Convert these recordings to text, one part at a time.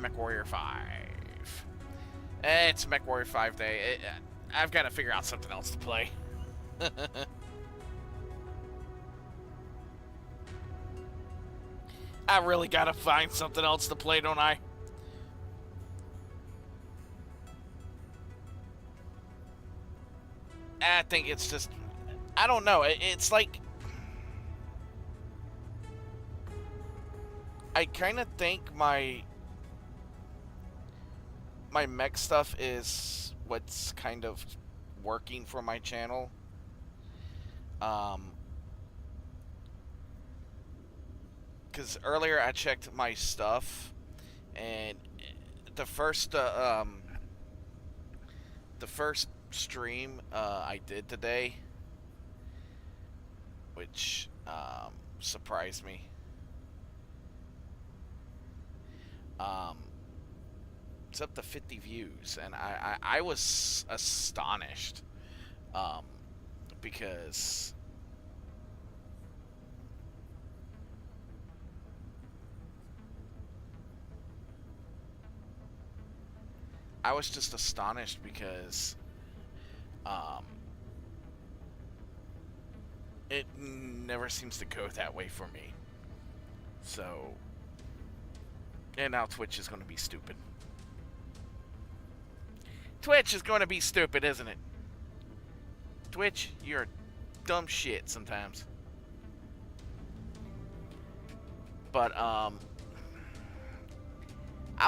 Mech Warrior 5. It's Mech Warrior 5 day. I've got to figure out something else to play. I really got to find something else to play, don't I? I think it's just... I don't know. It's like... I kind of think my mech stuff is what's kind of working for my channel. Because earlier I checked my stuff, and the first stream I did today, which surprised me. It's up to 50 views, and I was astonished, because I was just astonished because it never seems to go that way for me. So, and now Twitch is going to be stupid. Twitch is going to be stupid, isn't it? Twitch, you're dumb shit sometimes. But, I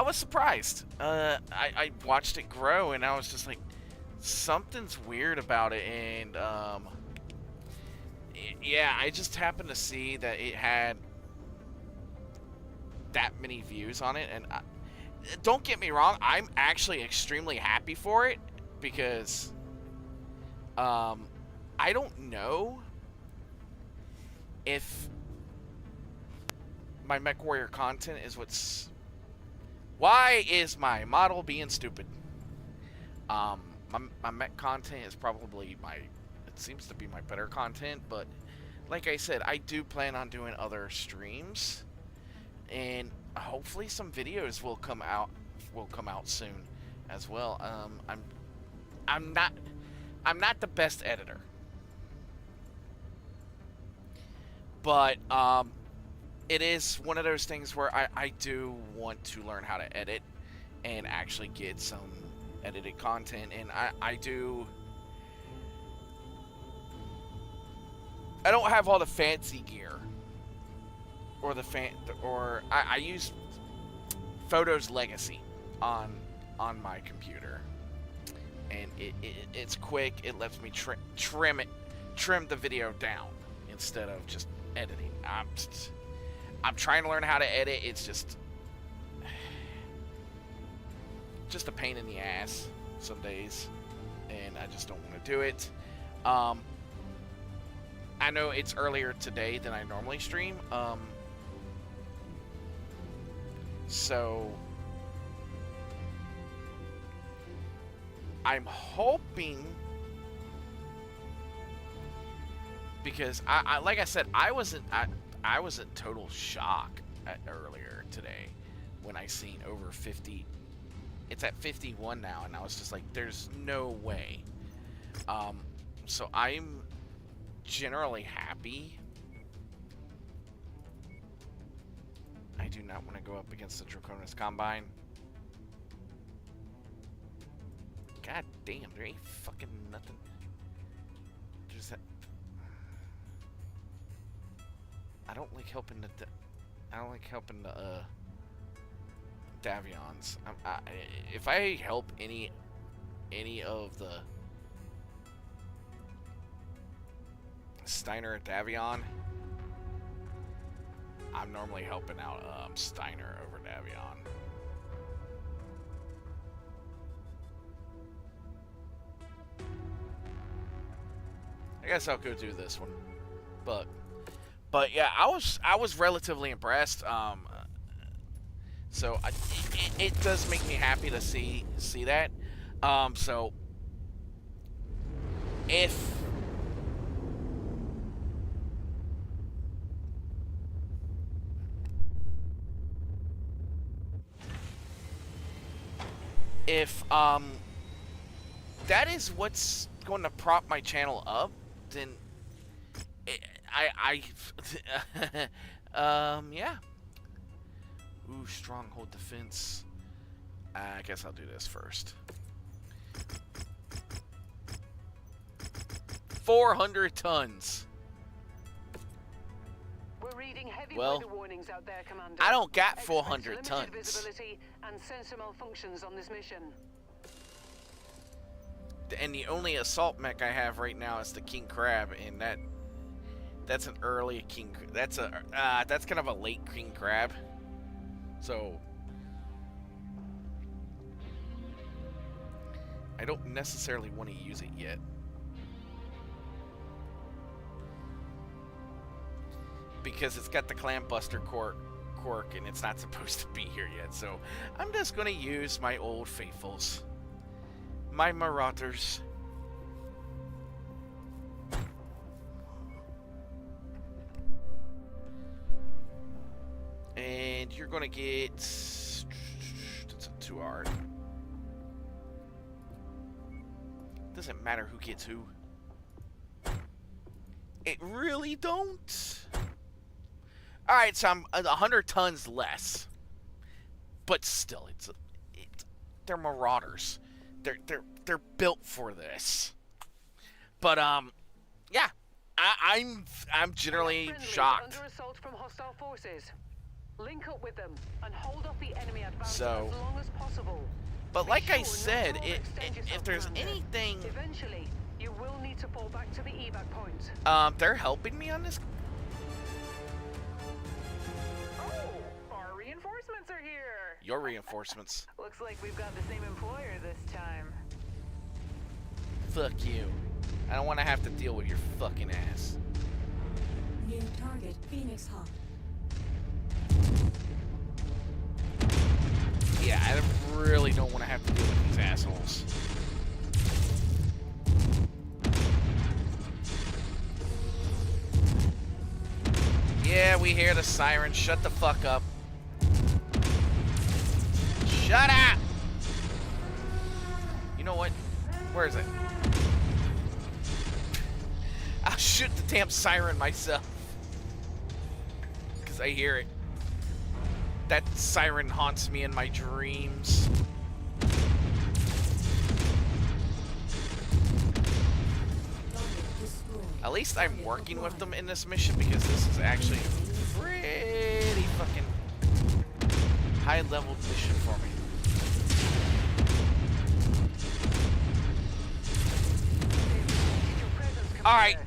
was surprised. I watched it grow, and I was just like, something's weird about it, and, yeah, I just happened to see that it had that many views on it, and don't get me wrong, I'm actually extremely happy for it, because I don't know if my Mech Warrior content is what's... Why is my model being stupid? My mech content is probably it seems to be my better content, but like I said, I do plan on doing other streams, and hopefully some videos will come out soon as well. I'm not the best editor, but it is one of those things where I do want to learn how to edit and actually get some edited content, and I don't have all the fancy gear or I use Photos Legacy on my computer, and it's quick. It lets me trim the video down instead of just editing. I'm trying to learn how to edit. It's just a pain in the ass some days, and I just don't want to do it. I know it's earlier today than I normally stream, so I'm hoping, because I like I said, I was in total shock earlier today when I seen over 50. It's at 51 now, and I was just like, there's no way. So I'm generally happy. I do not want to go up against the Draconis Combine. God damn, there ain't fucking nothing. There's that. I don't like helping the Davions. If I help any of the Steiner or Davion, I'm normally helping out Steiner over Davion. I guess I'll go do this one, but yeah, I was relatively impressed. So it does make me happy to see that. So if if that is what's going to prop my channel up, then yeah. Ooh, stronghold defense. I guess I'll do this first. 400 tons. We're reading heavy Well, weather warnings out there, Commander. I don't got Expect 400 limited tons. visibility and sensor malfunctions on this mission. And the only assault mech I have right now is the King Crab, and that's an early King. That's kind of a late King Crab. So I don't necessarily want to use it yet. Because it's got the Clam Buster quirk, and it's not supposed to be here yet. So I'm just going to use my old faithfuls. My Marauders. And you're going to get... That's too hard. Doesn't matter who gets who. It really don't. Alright, so I'm 100 tons less. But still, they're Marauders. They're built for this. But yeah, I'm generally shocked. Under assault from hostile forces. Link up with them and hold off the enemy advance So, as long as possible. but like I Be sure said, not to overextend if yourself, there's Commander. anything, Eventually, you will need to fall back to the evac point. they're helping me on this. Oh, our reinforcements are here. Your reinforcements. Looks like we've got the same employer this time. Fuck you. I don't want to have to deal with your fucking ass. New target, Phoenix Hawk. Yeah, I really don't want to have to deal with these assholes. Yeah, we hear the siren. Shut the fuck up. Shut up! You know what? Where is it? I'll shoot the damn siren myself. Because I hear it. That siren haunts me in my dreams. At least I'm working with them in this mission, because this is actually a pretty fucking high-level mission for me. Alright.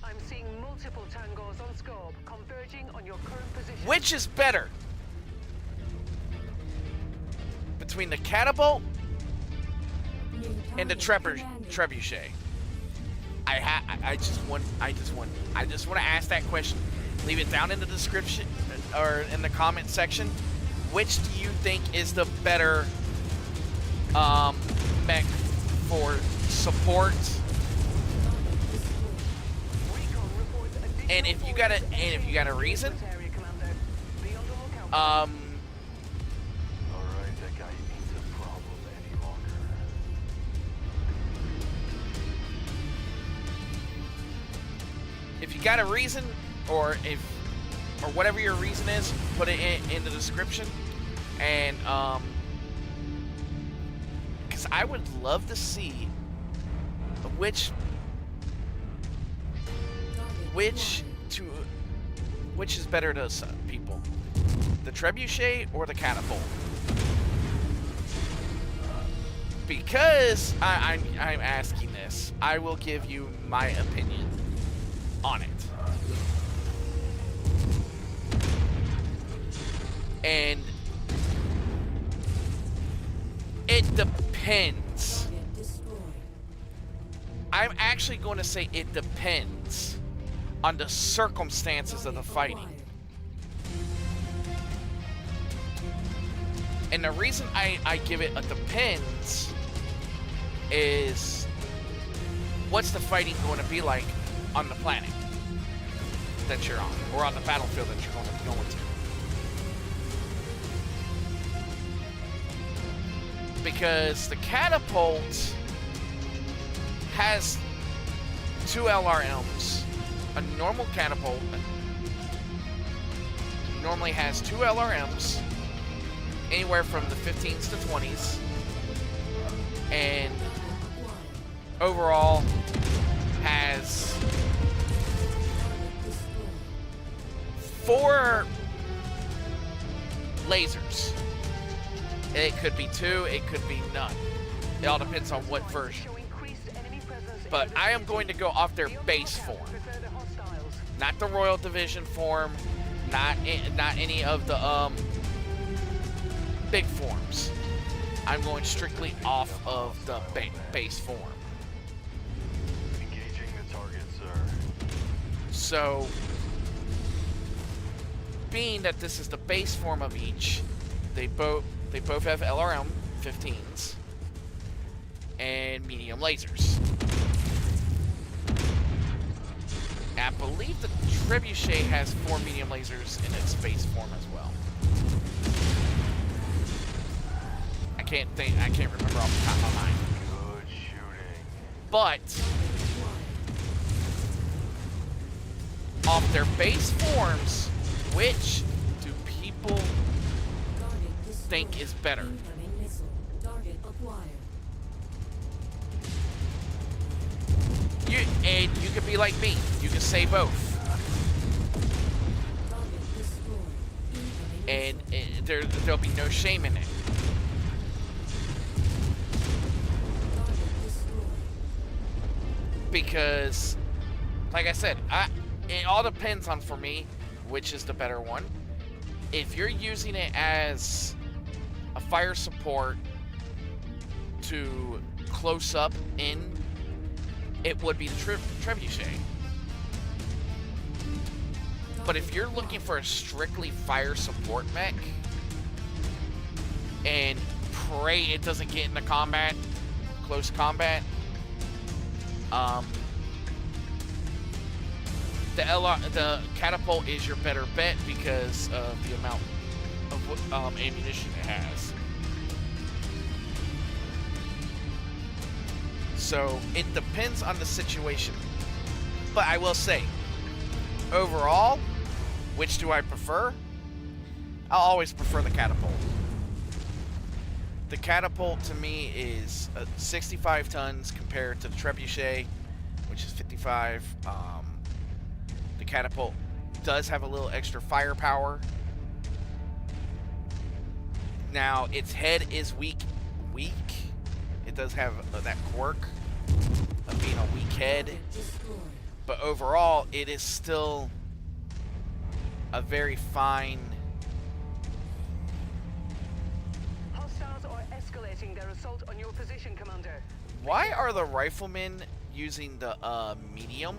I'm seeing multiple tangos on scope converging on your current position. Which is better? Between the catapult and the trebuchet. I just want to ask that question. Leave it down in the description or in the comment section. Which do you think is the better mech for support? And if you got a reason, Alright, that guy ain't a problem any longer. if you got a reason, or whatever your reason is, put it in the description. And because I would love to see which is better to some people, the trebuchet or the catapult. Because I'm asking this, I will give you my opinion on it. And it depends. I'm actually going to say it depends on the circumstances of the fighting. And the reason I give it a depends is what's the fighting going to be like on the planet that you're on, or on the battlefield that you're going to. because the catapult has 2 LRMs. A normal catapult normally has 2 LRMs, anywhere from the 15s to 20s, and overall has 4 lasers. It could be 2, it could be none. It all depends on what version. But I am going to go off their base form. Not the Royal Division form, not any of the big forms. I'm going strictly off of the base form. Engaging the target, sir. So, being that this is the base form of each, they both have LRM 15s and medium lasers. I believe the Trebuchet has 4 medium lasers in its base form as well. I can't remember off the top of my mind. Good shooting. But off their base forms, which do people think is better? Incoming missile. Target acquired. You could be like me. You can say both, Target destroyed. Incoming and there'll be no shame in it. target destroyed. Because, like I said, it all depends on, for me, which is the better one. If you're using it as a fire support to close up in, it would be the Trebuchet. But if you're looking for a strictly fire support mech, and pray it doesn't get into combat, close combat, the catapult is your better bet because of the amount of ammunition it has. So it depends on the situation. But I will say, overall, which do I prefer? I'll always prefer the catapult. The catapult to me is 65 tons compared to the Trebuchet, which is 55. The catapult does have a little extra firepower. Now, its head is weak. It does have that quirk of being a weak head. Target destroyed. But overall, it is still a very fine... Hostiles are escalating their assault on your position, Commander. Why are the riflemen using the medium?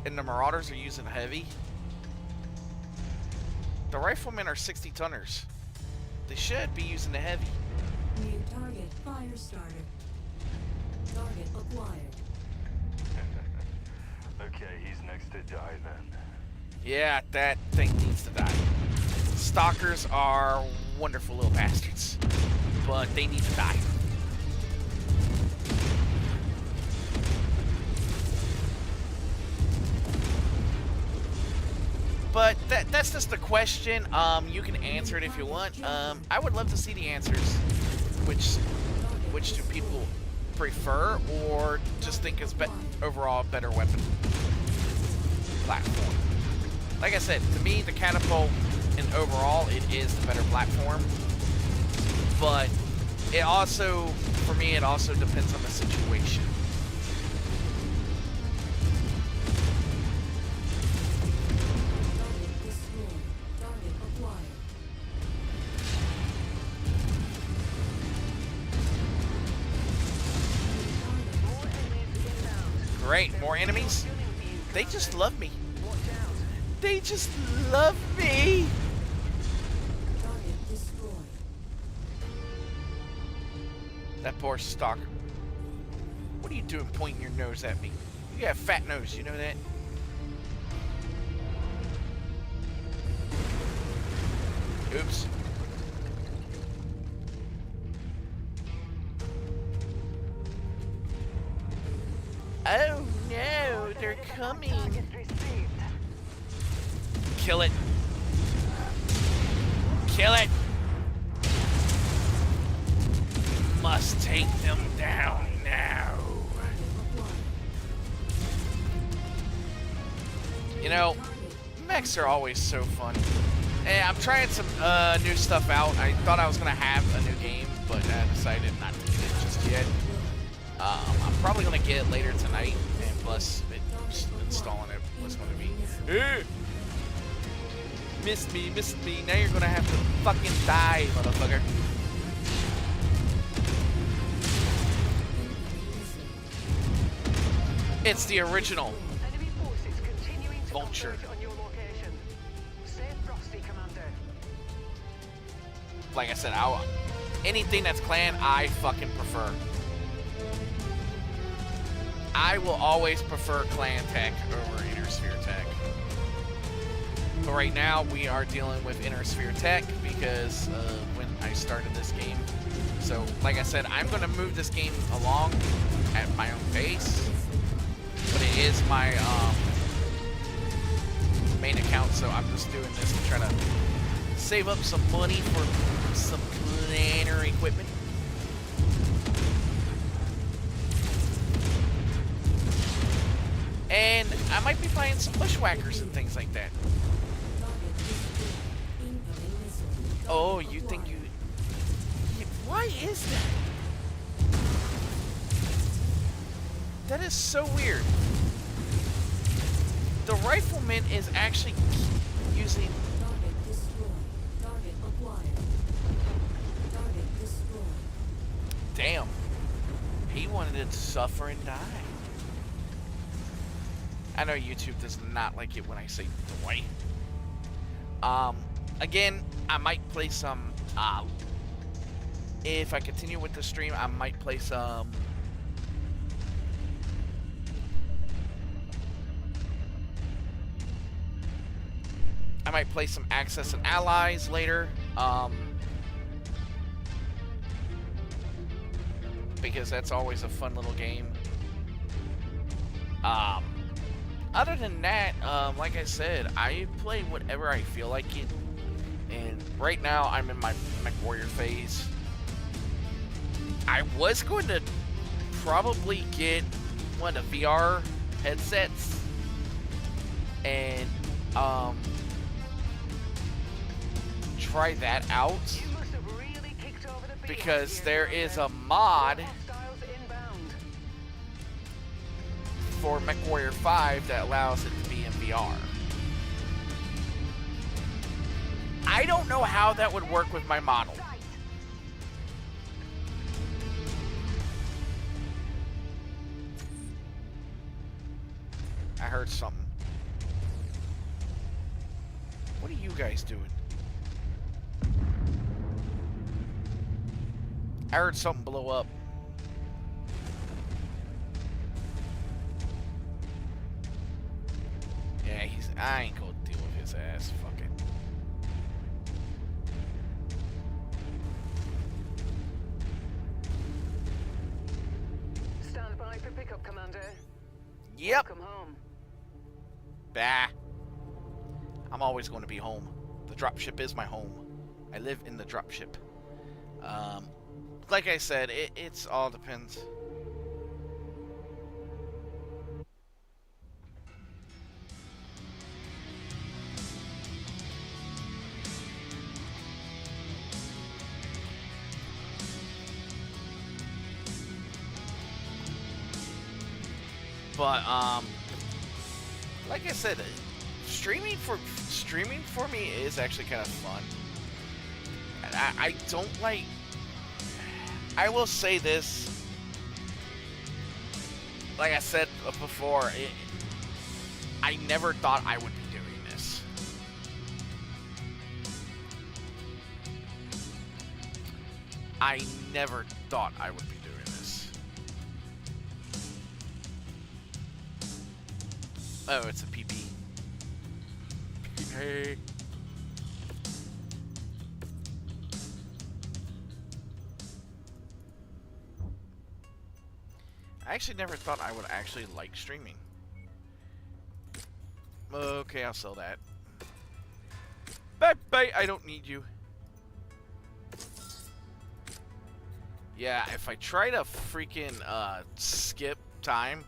And the Marauders are using heavy? The riflemen are 60 tonners. They should be using the heavy. New target fire starter. Target acquired. Okay, he's next to die then. Yeah, that thing needs to die. Stalkers are wonderful little bastards, but they need to die. But that's just the question. You can answer it if you want. I would love to see the answers. Which do people prefer, or just think is overall a better weapon platform? Like I said, to me, the catapult, and overall, it is the better platform. But it also, for me, it also depends on the situation. Target destroyed. Target acquired. More enemies inbound. Great, more enemies? Gunning for you, They Commander. just love me. Watch out. They just love me. Target destroyed. That poor stalker. What are you doing pointing your nose at me? You got a fat nose, you know that? Oops. Oh no, they're coming. Target received. Kill it. Kill it. Must take them down now. You know, mechs are always so fun. Hey, I'm trying some new stuff out. I thought I was gonna have a new game, but I decided not to get it just yet. I'm probably gonna get it later tonight, and plus, installing it was gonna be. Missed me. Now you're gonna have to fucking die, motherfucker. It's the original Enemy forces continuing to Vulture. operate on your location. Stay frosty, Commander. Like I said, anything that's clan, I fucking prefer. I will always prefer clan tech over inner sphere tech. But right now, we are dealing with inner sphere tech because when I started this game. So, like I said, I'm going to move this game along at my own pace. But it is my main account, so I'm just doing this to try to save up some money for some planner equipment. And I might be buying some bushwhackers and things like that. Oh, you think you... Why is that? That is so weird. The rifleman is actually using... Target destroyed. Target acquired. Target destroyed. Damn. He wanted it to suffer and die. I know YouTube does not like it when I say die. Again, I might play some... if I continue with the stream, I might play some... I might play some Access and Allies later, because that's always a fun little game. Other than that, like I said, I play whatever I feel like it, and right now I'm in my Mech Warrior phase. I was going to probably get one of the VR headsets, and try that out, You must have really kicked over the beat because here, there Commander. is a mod Hostiles inbound. for Mech Warrior 5 that allows it to be in VR. I don't know how that would work with my model. I heard something. What are you guys doing? I heard something blow up. Yeah, I ain't gonna deal with his ass. Fuck it. Stand by for pickup, Commander. Yep. Welcome home. Bah. I'm always going to be home. The dropship is my home. I live in the dropship. Like I said, it's all depends. But like I said, streaming for me is actually kind of fun. And I don't like. I will say this. Like I said before, I never thought I would be doing this. I never thought I would be doing this. Oh, it's a PP. PP. I actually never thought I would actually like streaming. Okay, I'll sell that. Bye-bye, I don't need you. Yeah, if I try to freaking skip time,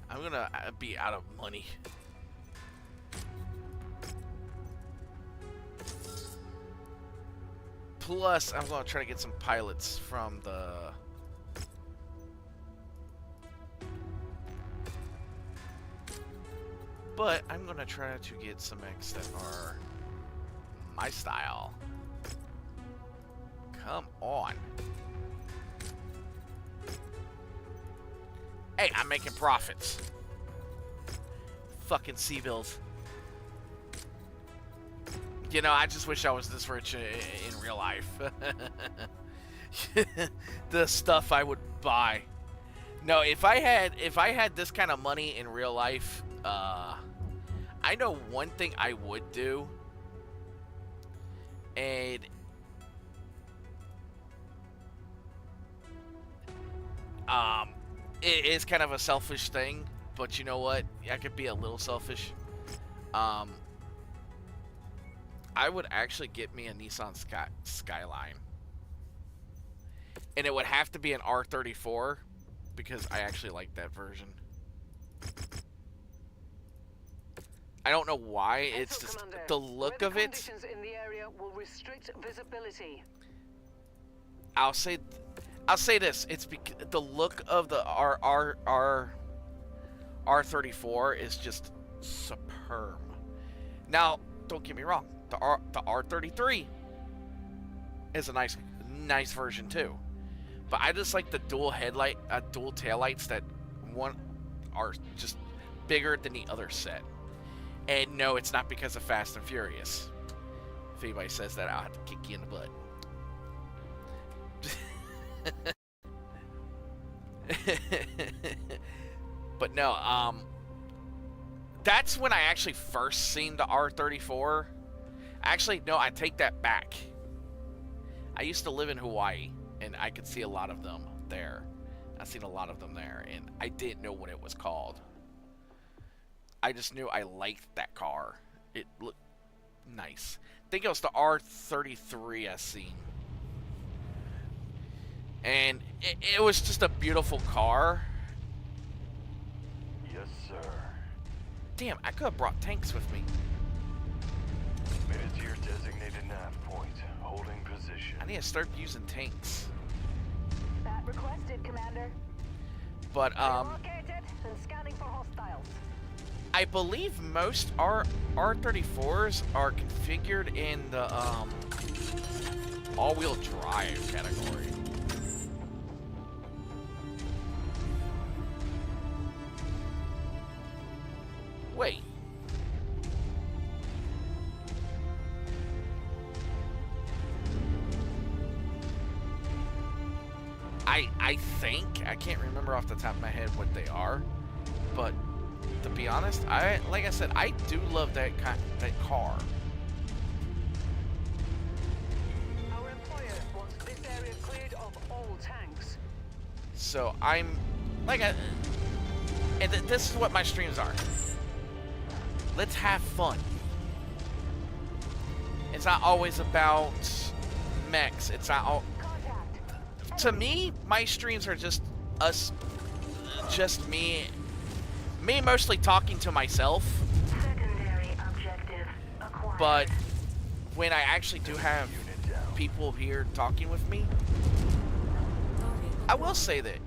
I'm gonna be out of money. Plus, I'm gonna try to get some pilots from the... But I'm gonna try to get some mechs that are my style. Come on. Hey, I'm making profits. Fucking C-bills. You know, I just wish I was this rich in real life. The stuff I would buy. No, if I had this kind of money in real life, I know one thing I would do, and it is kind of a selfish thing, but you know what? I could be a little selfish. I would actually get me a Nissan Skyline. And it would have to be an R34, because I actually like that version. I don't know why, it's just the look of it. Conditions in the area will restrict visibility. I'll say this, it's the look of the R34 is just superb. Now, don't get me wrong, the R33 is a nice version too. But I just like the dual taillights that one are just bigger than the other set. And no, it's not because of Fast and Furious. If anybody says that, I'll have to kick you in the butt. But no, that's when I actually first seen the R34. Actually, no, I take that back. I used to live in Hawaii, and I could see a lot of them there. I've seen a lot of them there, and I didn't know what it was called. I just knew I liked that car. It looked nice. I think it was the R33 I seen. And it was just a beautiful car. Yes, sir. Damn, I could have brought tanks with me. Made it to your designated nav point. Holding position. I need to start using tanks. That requested, Commander. But, Located and scanning for hostiles. I believe most R34s are configured in the, all-wheel drive category. Wait. I think, I can't remember off the top of my head what they are, but to be honest, like I said, I do love that car. Our employer wants this area cleared of all tanks. So I'm like, and this is what my streams are. Let's have fun. It's not always about mechs. It's not all. To me, my streams are just me mostly talking to myself. Secondary objective acquired. But when I actually do have people here talking with me, I will say it.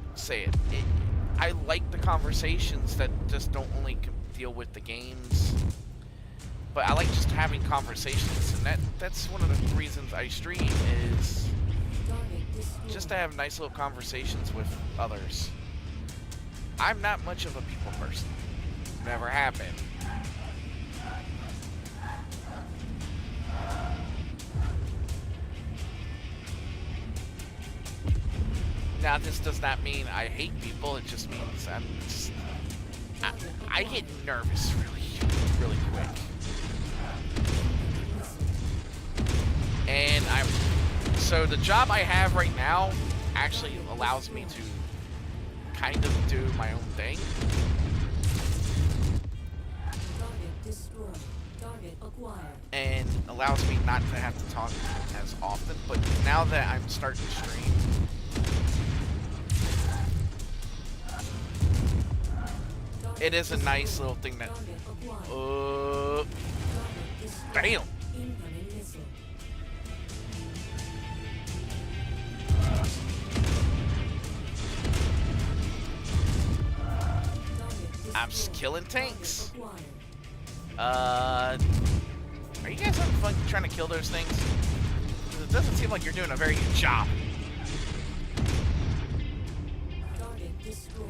I like the conversations that just don't only deal with the games, but I like just having conversations, and that's one of the reasons I stream, is just to have nice little conversations with others. I'm not much of a people person. Never have been. Now, this does not mean I hate people. It just means I get nervous really quick. And so the job I have right now actually allows me to kind of do my own thing. Target destroyed. Target acquired. And allows me not to have to talk as often. But now that I'm starting to stream, it is a nice little thing that. Damn. Incoming missile. I'm just killing tanks. Acquired. Are you guys having fun trying to kill those things? 'Cause it doesn't seem like you're doing a very good job. Target destroyed.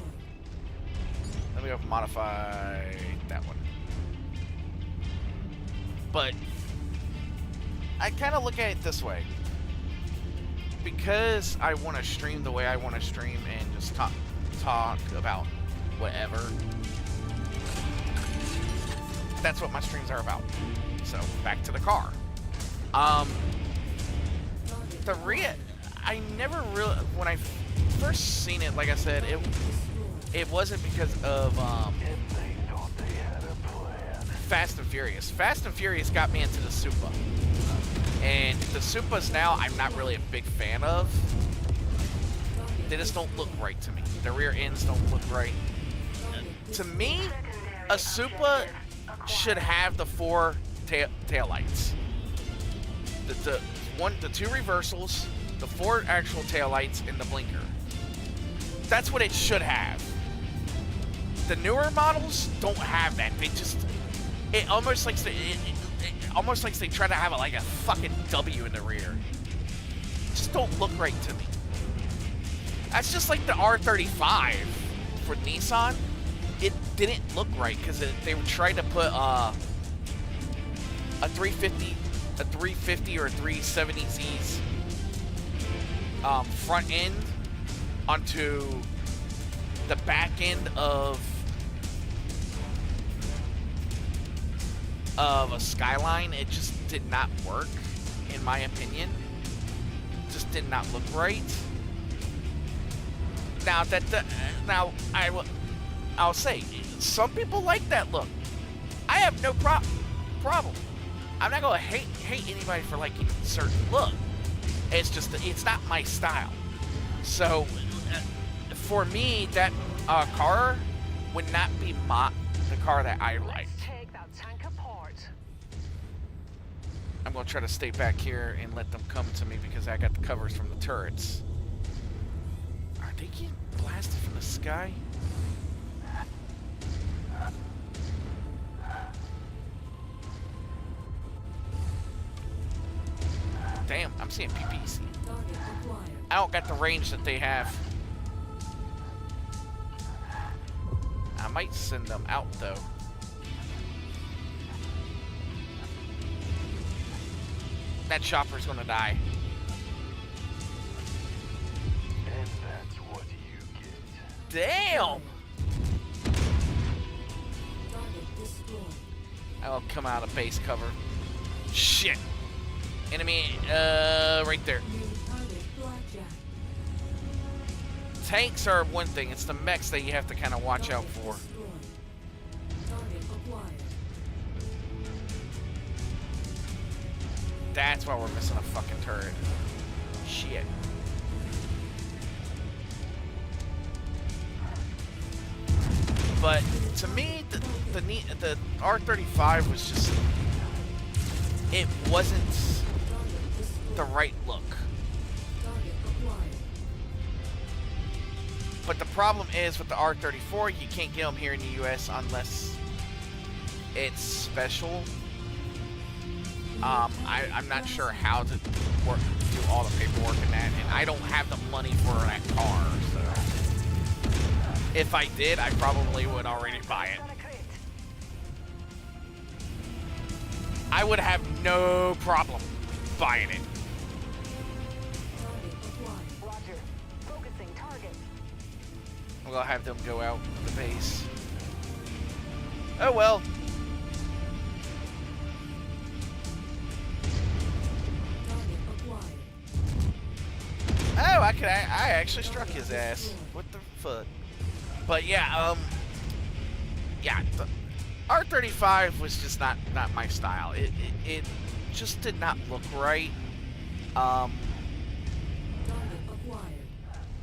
Let me go modify that one. But I kind of look at it this way. Because I want to stream the way I want to stream and just talk about whatever. That's what my streams are about. So back to the car. The rear, I never really, when I first seen it, like I said, it wasn't because of And they thought they had a plan. Fast and Furious. Fast and Furious got me into the Supra. And the Supras now, I'm not really a big fan of. They just don't look right to me. The rear ends don't look right. To me, a Supra should have the 4 taillights. The 2 reversals, the 4 actual taillights, and the blinker. That's what it should have. The newer models don't have that. They just, it almost like almost like they try to have like a fucking W in the rear. Just don't look right to me. That's just like the R35 for Nissan. It didn't look right because they were trying to put a 350 or 370Z's front end onto the back end of a Skyline. It just did not work, in my opinion. Just did not look right. Now I'll say some people like that look. I have no problem. I'm not gonna hate anybody for liking a certain look. It's just it's not my style. So for me, that car would not be the car that I like. Take that tank apart. I'm gonna try to stay back here and let them come to me because I got the covers from the turrets. Are they getting blasted from the sky? Damn, I'm seeing PPC. Target acquired. I don't got the range that they have. I might send them out though. That chopper's gonna die. And that's what you get. Damn! Target destroyed. I'll come out of base cover. Shit! Enemy, right there. New target blackjack. Tanks are one thing. It's the mechs that you have to kind of watch out Target for. destroyed. Target acquired. That's why we're missing a fucking turret. Shit. But to me, the R35 was just, it wasn't Target destroyed. the right look. Target acquired. But the problem is with the R34, you can't get them here in the US unless it's special. I'm not sure how to do all the paperwork in that, and I don't have the money for that car, so if I did, I probably would already buy it. I would have no problem buying it. Target acquired. Roger. Focusing target. I'm gonna have them go out of the base. Oh well. Target acquired. Oh, I actually struck his ass. What the fuck? But yeah, yeah, the R35 was just not my style. It just did not look right. Target acquired.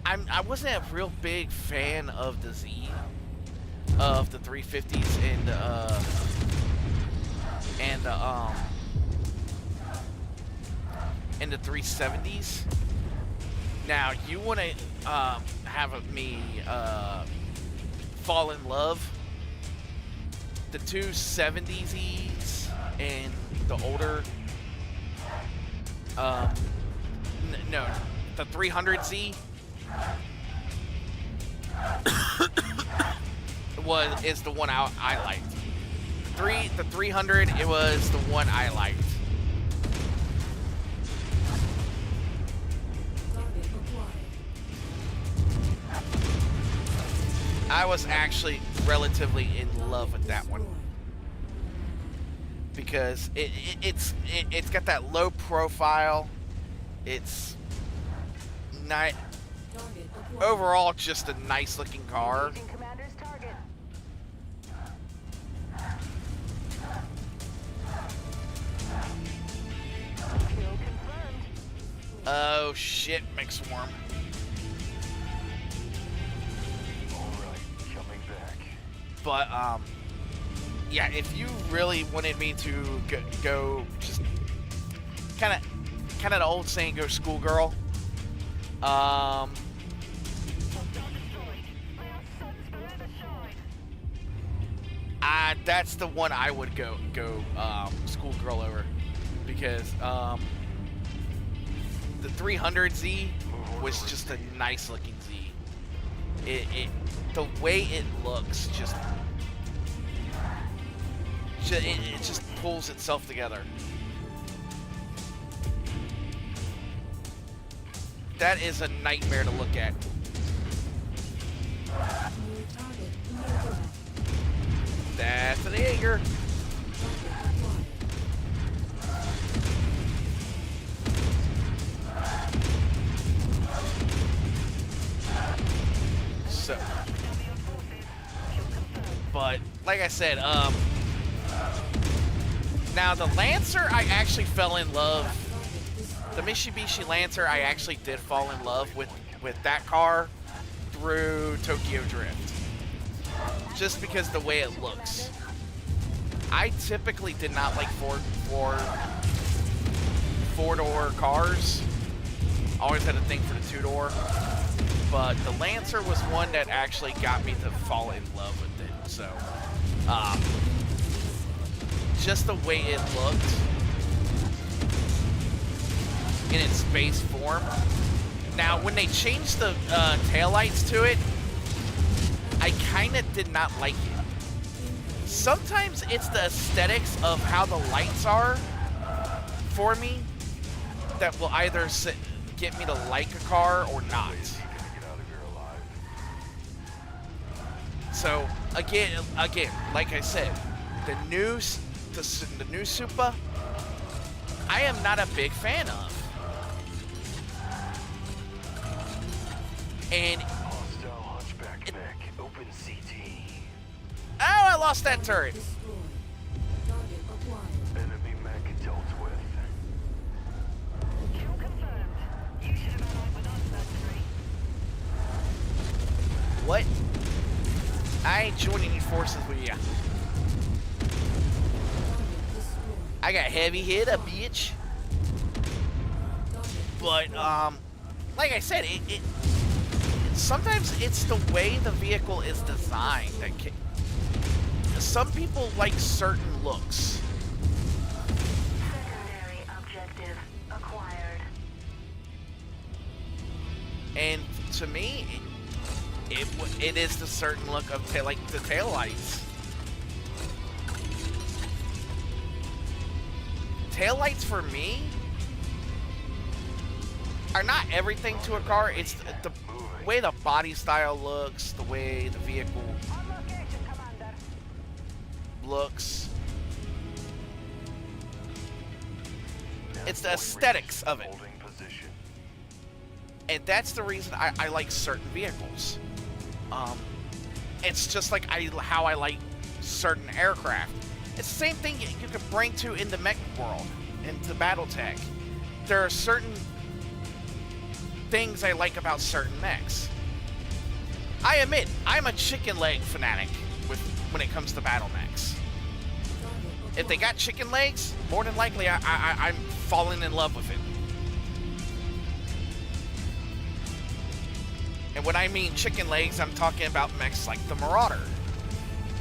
I wasn't a real big fan of the Z, of the 350s and the 370s. Now you want to have me fall in love. The 270s and the older, no, the 300Z is the one I liked. The 300, it was the one I liked. Target acquired. I was actually relatively in love with that one because it's got that low profile. It's not Target acquired. overall just a nice looking car. Engaging commander's target. Kill confirmed. Oh shit, McSwarm. Alright, coming back. But yeah, if you really wanted me to go just kind of the old saying, go schoolgirl. That's the one I would go schoolgirl over, because the 300Z was just a nice looking Z. It the way it looks it just pulls itself together. That is a nightmare to look at. New target neutralized. That's an Jaeger. Target acquired. So, but like I said, now the Lancer, I actually fell in love. The Mitsubishi Lancer, I actually did fall in love with that car through Tokyo Drift, just because the way it looks. I typically did not like four-door cars. Always had a thing for the two-door, but the Lancer was one that actually got me to fall in love with it. So, just the way it looked in its base form. Now, when they changed the taillights to it, I kind of did not like it. Sometimes it's the aesthetics of how the lights are for me that will either get me to like a car or not. Get out of here alive. So again, like I said, the new Supra, I am not a big fan of. And Hostile hunchback mech. Open CT. oh, I lost that turret. Destroyed. Target acquired. Enemy mech dealt with. Kill confirmed. You should have allied with us, Mercenary. What? I ain't joining any forces with ya. Target destroyed. I got heavy hitter, bitch. Target But like I said, it sometimes it's the way the vehicle is designed that some people like certain looks. Secondary objective acquired. And to me, it is the certain look of like the taillights. Taillights for me are not everything to a car. It's the way the body style looks, the way the vehicle On location, Commander. looks. It's the aesthetics of it. Holding position. And that's the reason I like certain vehicles. it's just like how I like certain aircraft. It's the same thing you can bring to in the mech world, into BattleTech. There are certain things I like about certain mechs. I admit, I'm a chicken leg fanatic when it comes to battle mechs. If they got chicken legs, more than likely I'm falling in love with it. And when I mean chicken legs, I'm talking about mechs like the Marauder,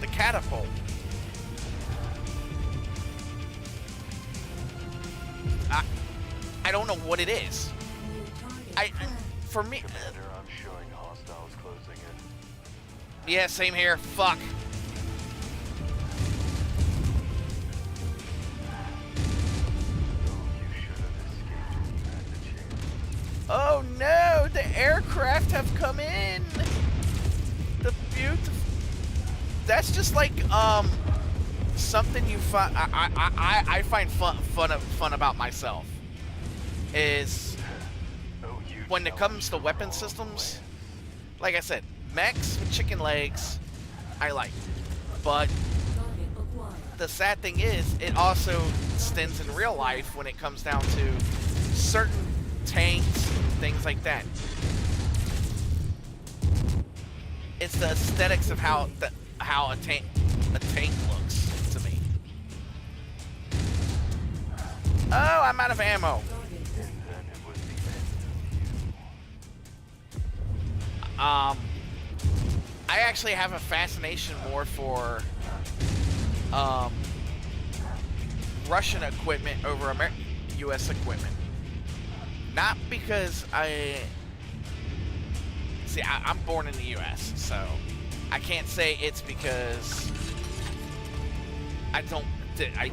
the Catapult. I don't know what it is. For me, Commander, I'm showing hostiles closing in. yeah, same here. Fuck. You should have escaped when you had the chance. Oh no, the aircraft have come in. The beautiful. That's just like something you find. I find fun about myself is Oh, you when it comes to challenged weapon the wrong systems. plan. Like I said, mechs with chicken legs, I like. But Target acquired. the sad thing is, it also extends in real life when it comes down to certain tanks, things like that. It's the aesthetics of how a tank looks to me. Oh, I'm out of ammo. Target And then it was the end of you. I actually have a fascination more for Russian equipment over U.S. equipment. Not because I'm born in the U.S., so I can't say it's because I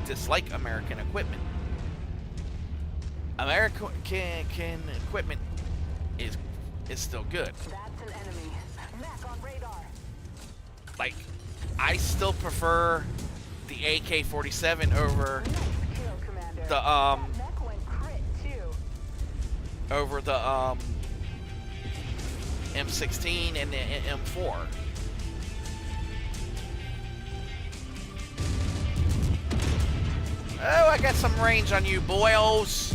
dislike American equipment. American equipment is still good. That's an enemy. Mech on radar. Like, I still prefer the AK-47 over Nice kill, Commander. the That mech went crit too. over the M16 and the M4. Oh, I got some range on you, boyos.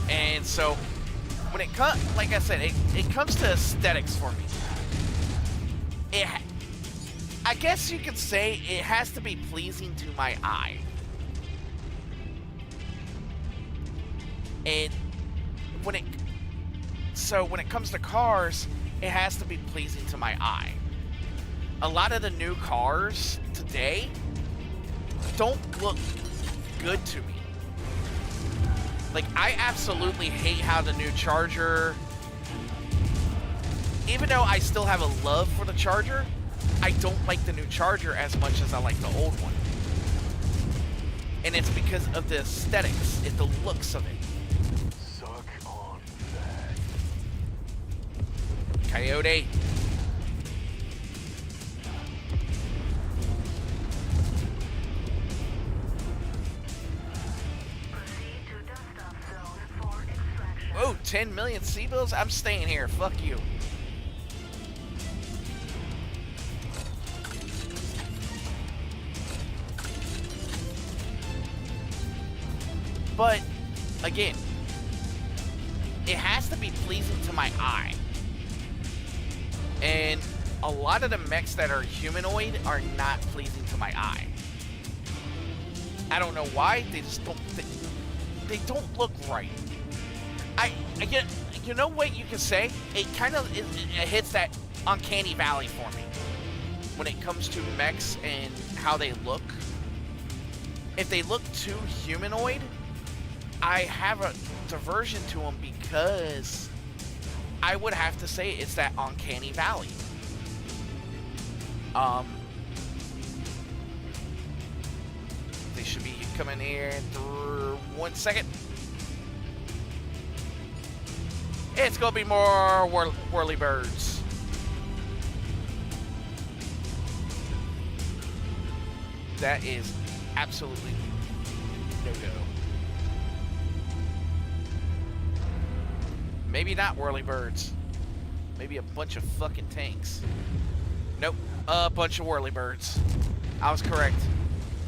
And so, when it comes, like I said, it comes to aesthetics for me. I guess you could say it has to be pleasing to my eye. And when it comes to cars, it has to be pleasing to my eye. A lot of the new cars today don't look good to me. Like, I absolutely hate how the new Charger, even though I still have a love for the Charger, I don't like the new Charger as much as I like the old one. And it's because of the aesthetics, the looks of it. Suck on that. Coyote. Oh, 10 million C-bills? I'm staying here. Fuck you. But, again, it has to be pleasing to my eye. And a lot of the mechs that are humanoid are not pleasing to my eye. I don't know why. They just don't. They don't look right. I get. You know what you can say? It kind of it hits that uncanny valley for me when it comes to mechs and how they look. If they look too humanoid, I have a diversion to them because I would have to say it's that uncanny valley. They should be coming here in 1 second. It's gonna be more whirly birds. That is absolutely no-go. Maybe not whirly birds. Maybe a bunch of fucking tanks. Nope. A bunch of whirlybirds. I was correct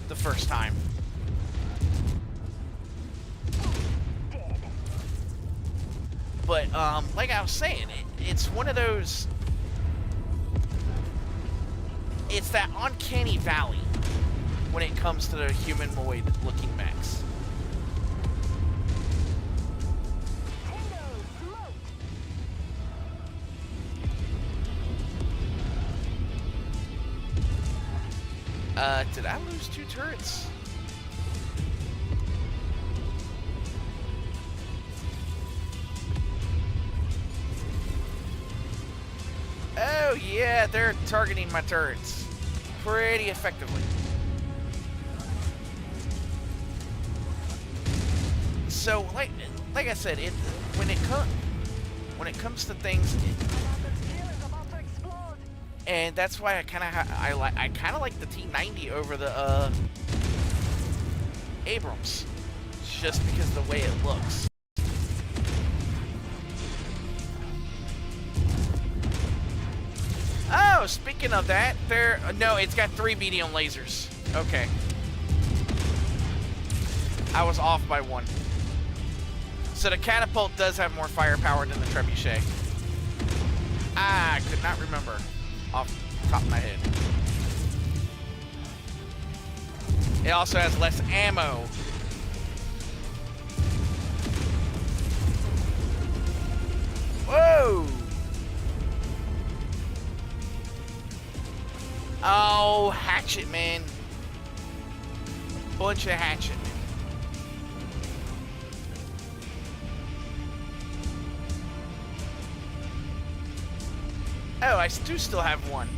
the first time. But, like I was saying, it's one of those... It's that uncanny valley when it comes to the humanoid-looking mechs. Did I lose 2 turrets? Oh yeah, they're targeting my turrets pretty effectively. So, like I said, when it comes to things, and that's why I kind of like the T90 over the Abrams, just because of the way it looks. Oh, speaking of that, no, it's got 3 medium lasers. Okay. I was off by 1. So the catapult does have more firepower than the trebuchet. I could not remember off the top of my head. It also has less ammo. Whoa! Oh, hatchet man. Bunch of hatchet men. Oh, I do still have 1.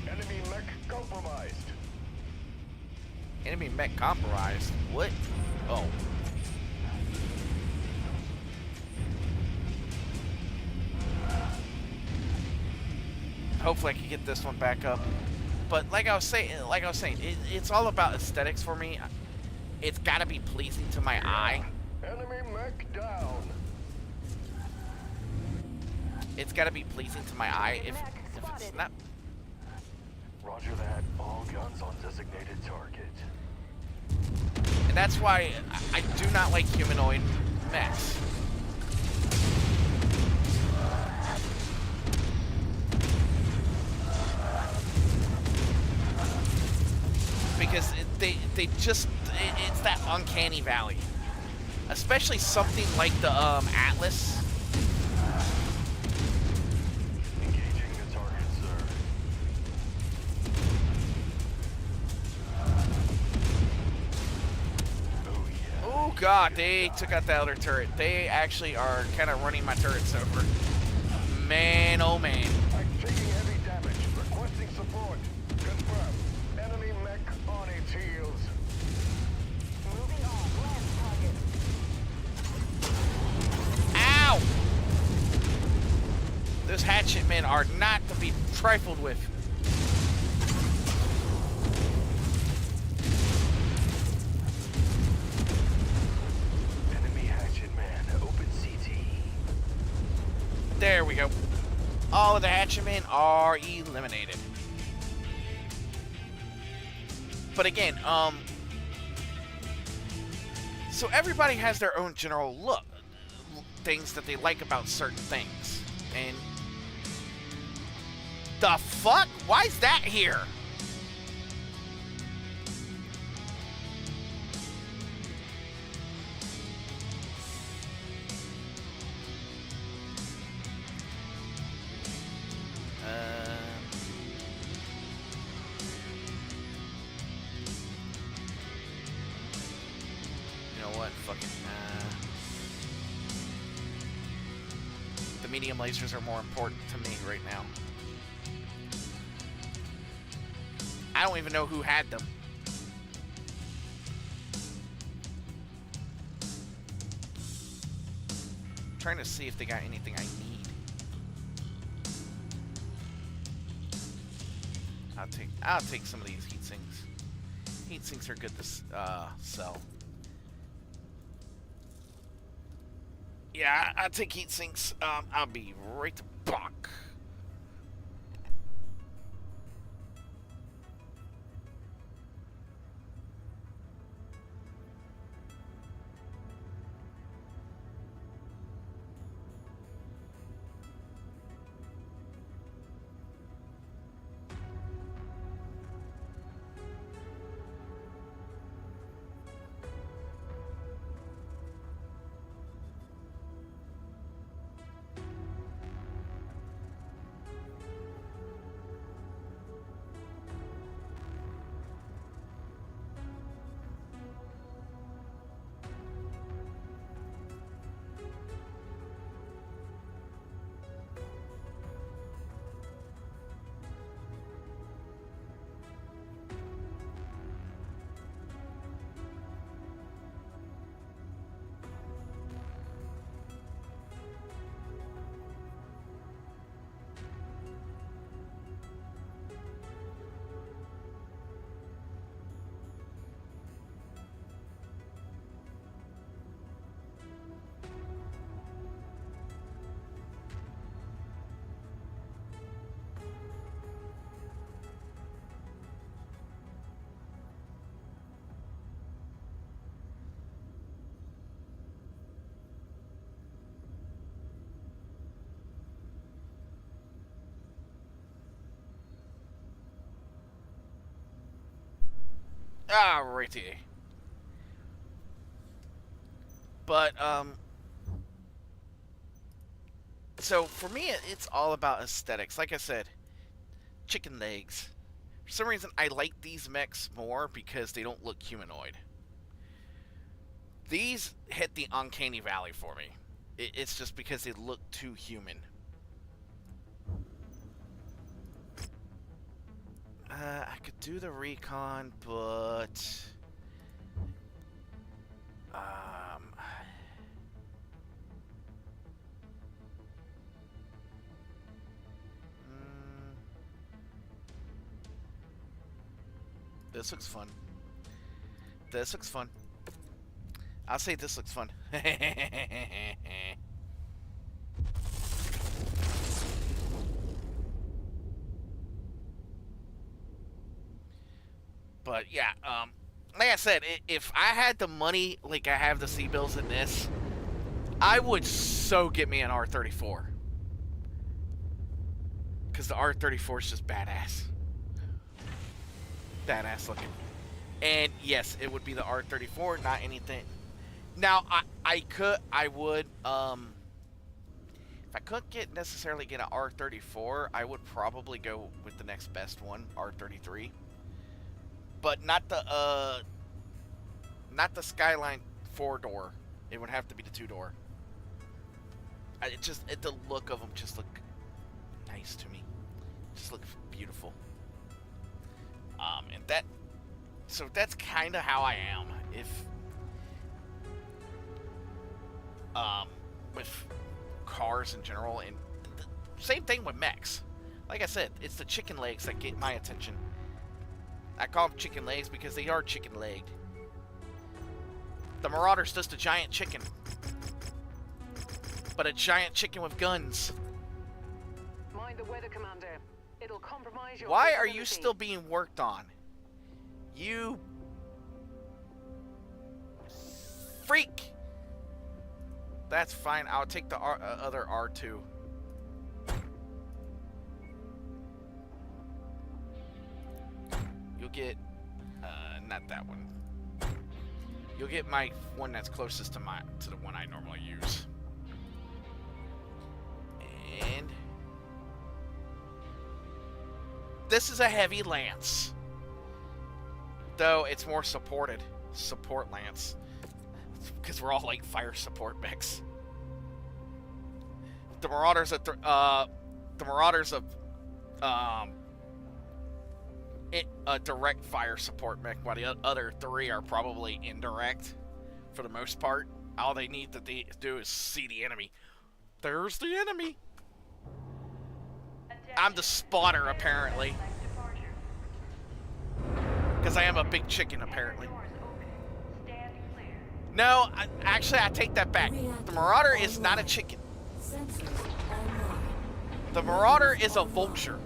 Enemy mech compromised. Enemy mech compromised. What? Oh. Hopefully I can get this one back up. But like I was saying, it's all about aesthetics for me. It's got to be pleasing to my eye. Enemy mech down. It's got to be pleasing to my eye. If it's not, Roger that. All guns on designated target. and that's why I do not like humanoid mechs. Because it's that uncanny valley. Especially something like the Atlas. Engaging the target, sir. Oh yeah. Oh god, they took out the other turret. They actually are kind of running my turrets over. Man, oh man. I'm taking heavy damage. Requesting support. Confirm. Enemy mech on its heels. Moving on. Last target. Ow! Those hatchet men are not to be trifled with. Enemy hatchet man. Open CT. There we go. All of the hatchet men are eliminated. But again, so everybody has their own general look, things that they like about certain things. And the fuck? Why is that here? You know what? Fucking. The medium lasers are more important to me right now. I don't even know who had them. I'm trying to see if they got anything I need. I'll take some of these heat sinks. Heat sinks are good to sell. Yeah, I'll take heat sinks. I'll be right back. Righty. But, so for me, it's all about aesthetics. Like I said, chicken legs. For some reason, I like these mechs more because they don't look humanoid. These hit the uncanny valley for me. It's just because they look too human. I could do the recon, but... This looks fun. This looks fun. I'll say this looks fun. But yeah, like I said, if I had the money like I have the C-bills in this, I would so get me an R34. Because the R34 is just badass. Badass looking. And yes, it would be the R34, not anything. Now, I would, if I couldn't necessarily get an R34, I would probably go with the next best one, R33. But not the Skyline 4-door. It would have to be the 2-door. The look of them just look nice to me. Just look beautiful. So that's kind of how I am. With cars in general, and same thing with mechs. Like I said, it's the chicken legs that get my attention. I call them chicken legs because they are chicken-legged. The Marauder's just a giant chicken. But a giant chicken with guns. Mind the weather, Commander. It'll compromise your Why are you visibility. still being worked on? You... freak! That's fine. I'll take the other R2. You'll get... not that one. You'll get my one that's closest to the one I normally use. And... this is a heavy lance. Though it's more supported. Support lance. Because we're all like fire support mechs. The Marauders a direct fire support mech, while the other three are probably indirect for the most part. All they need to do is see the enemy. There's the enemy. I'm the spotter, apparently. Because I am a big chicken, apparently. No, actually, I take that back. The Marauder is not a chicken. The Marauder is a vulture.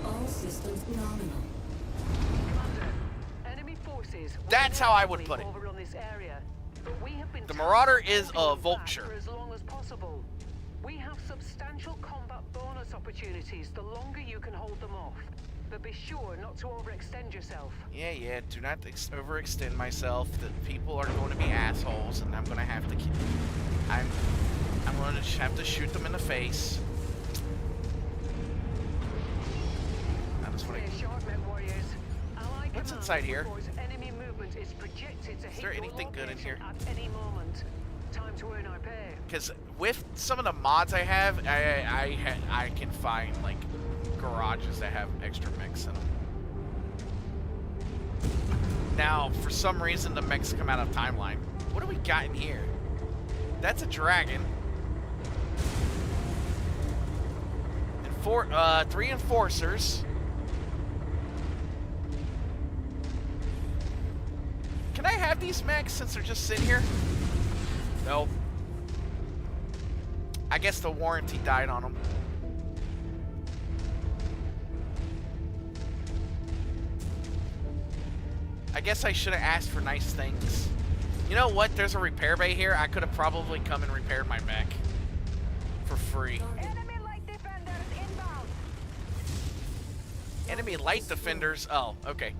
All systems nominal. Enemy forces. That's how I would put it. Over on this area, but we have been The Marauder tasked is with a holding them back vulture. For as long as possible. We have substantial combat bonus opportunities the longer you can hold them off. But be sure not to overextend yourself. Yeah, do not overextend myself. The people are going to be assholes, and I'm going to have to keep... I'm going to have to shoot them in the face. I just want Stay sharp, Mech warriors. Allied What's command inside here? reports enemy movement is projected to hit there your anything good in location here? At any moment. Time to earn our pay. Because with some of the mods I have, I can find, like, garages that have extra mechs in them. Now, for some reason, the mechs come out of timeline. What do we got in here? That's a dragon. And 3 enforcers. Can I have these mechs since they're just sitting here? Nope. I guess the warranty died on them. I guess I should have asked for nice things. You know what? There's a repair bay here. I could have probably come and repaired my mech for free. Enemy light defenders inbound. Enemy light defenders. Oh, okay.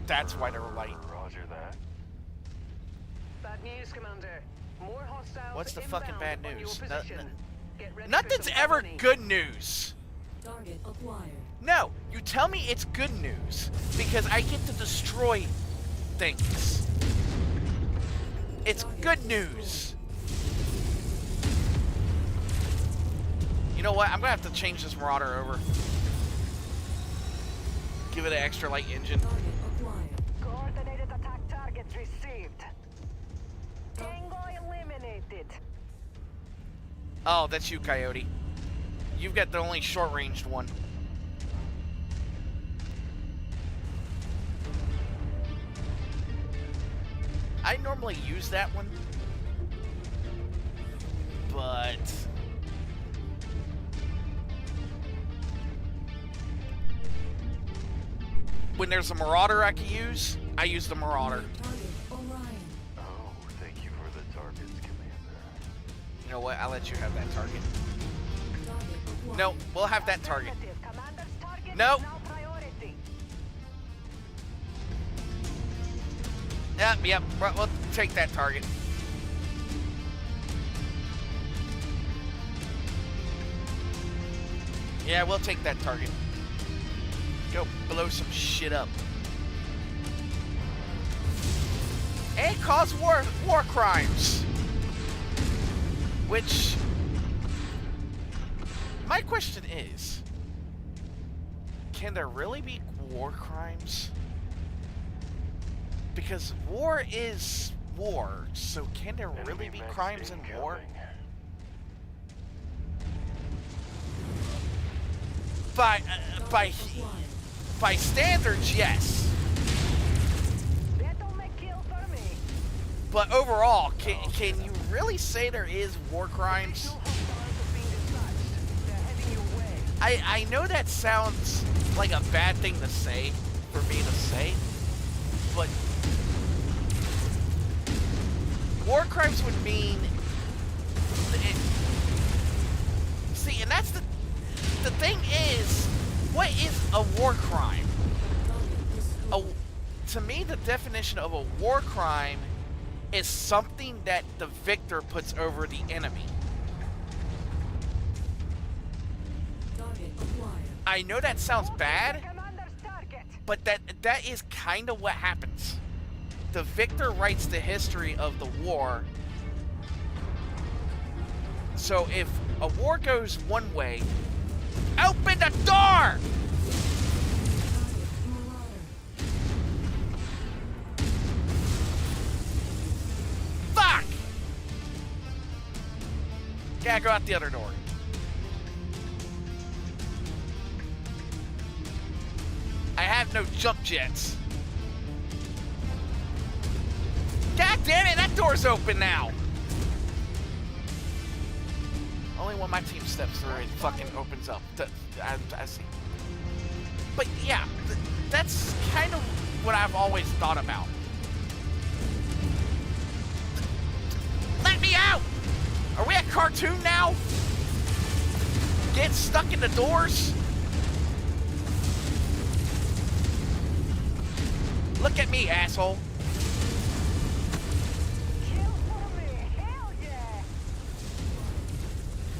That's why they're light. Roger that. Bad news, Commander. More hostiles. What's the fucking inbound bad on your news? position. Get ready for Nothing's some ever company. good news. Target acquired. No, you tell me it's good news because I get to destroy things. It's good news. You know what? I'm gonna have to change this Marauder over. Give it an extra light engine. Target acquired. Coordinated attack targets received. Tango eliminated. Oh, that's you, Coyote. You've got the only short-ranged one. I normally use that one, but when there's a Marauder I can use, I use the Marauder. Target Orion. Oh, thank you for the targets, Commander. You know what? I'll let you have that target. Target acquired. No, we'll have that target. Affirmative. Commander's target No. is now priority. Yep. We'll take that target. Yeah, we'll take that target. Go blow some shit up. And cause war crimes. Which, my question is, can there really be war crimes? Because war is war, so can there really Enemy be mechs crimes in war? incoming. By standards, yes. That don't make kill for me. But overall, can you really say there is war crimes? No hostiles are being dispatched. They're heading your way. I know that sounds like a bad thing to say, for me to say, but war crimes would mean... See, and that's the thing is, what is a war crime? To me, the definition of a war crime is something that the victor puts over the enemy. Target acquired. I know that sounds bad, Commander's target. but that is kind of what happens. The victor writes the history of the war. So if a war goes one way, open the door! Fuck! Yeah, go out the other door. I have no jump jets. God damn it, that door's open now. Only when my team steps through, it fucking opens up. I see. But yeah, that's kind of what I've always thought about. Let me out! Are we a cartoon now? Get stuck in the doors? Look at me, asshole. Kill for me. Hell yeah.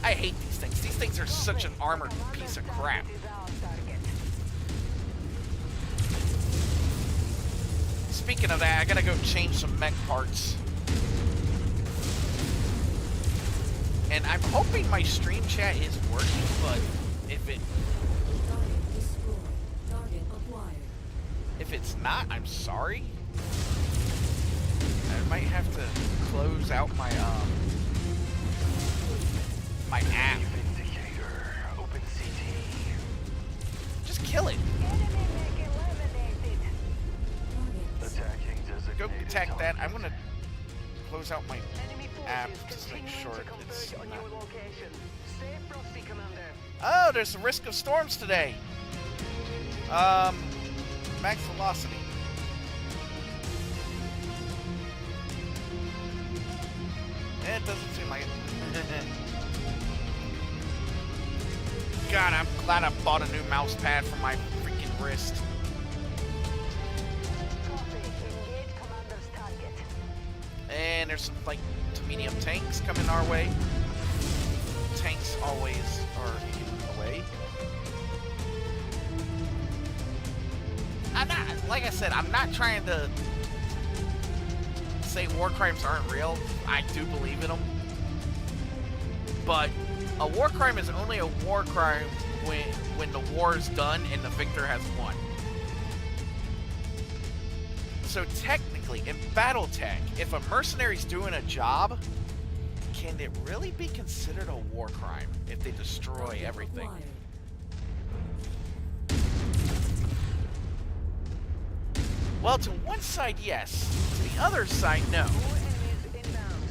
I hate these things. These things are such an armored piece of crap. Commander's target is our target. Speaking of that, I gotta go change some mech parts. And I'm hoping my stream chat is working, but if Target destroyed. Target acquired. if it's not, I'm sorry. I might have to close out my my app. Vindicator, open CT. Just kill it. Enemy mech eliminated. Target. Attacking designated Go attack that. I'm target. gonna close out my Enemy app forces just to make continuing sure to it's converge on not. your location. Stay frosty, Commander. Oh, there's a risk of storms today. Max velocity. It doesn't seem like it. God, I'm glad I bought a new mouse pad for my freaking wrist. there's some light to medium tanks coming our way. Tanks always are in the way. I'm not, like I said, I'm not trying to say war crimes aren't real. I do believe in them. But a war crime is only a war crime when the war is done and the victor has won. So technically, in BattleTech, if a mercenary's doing a job, can it really be considered a war crime if they destroy everything? Well, to one side, yes. To the other side, no. More enemies inbound.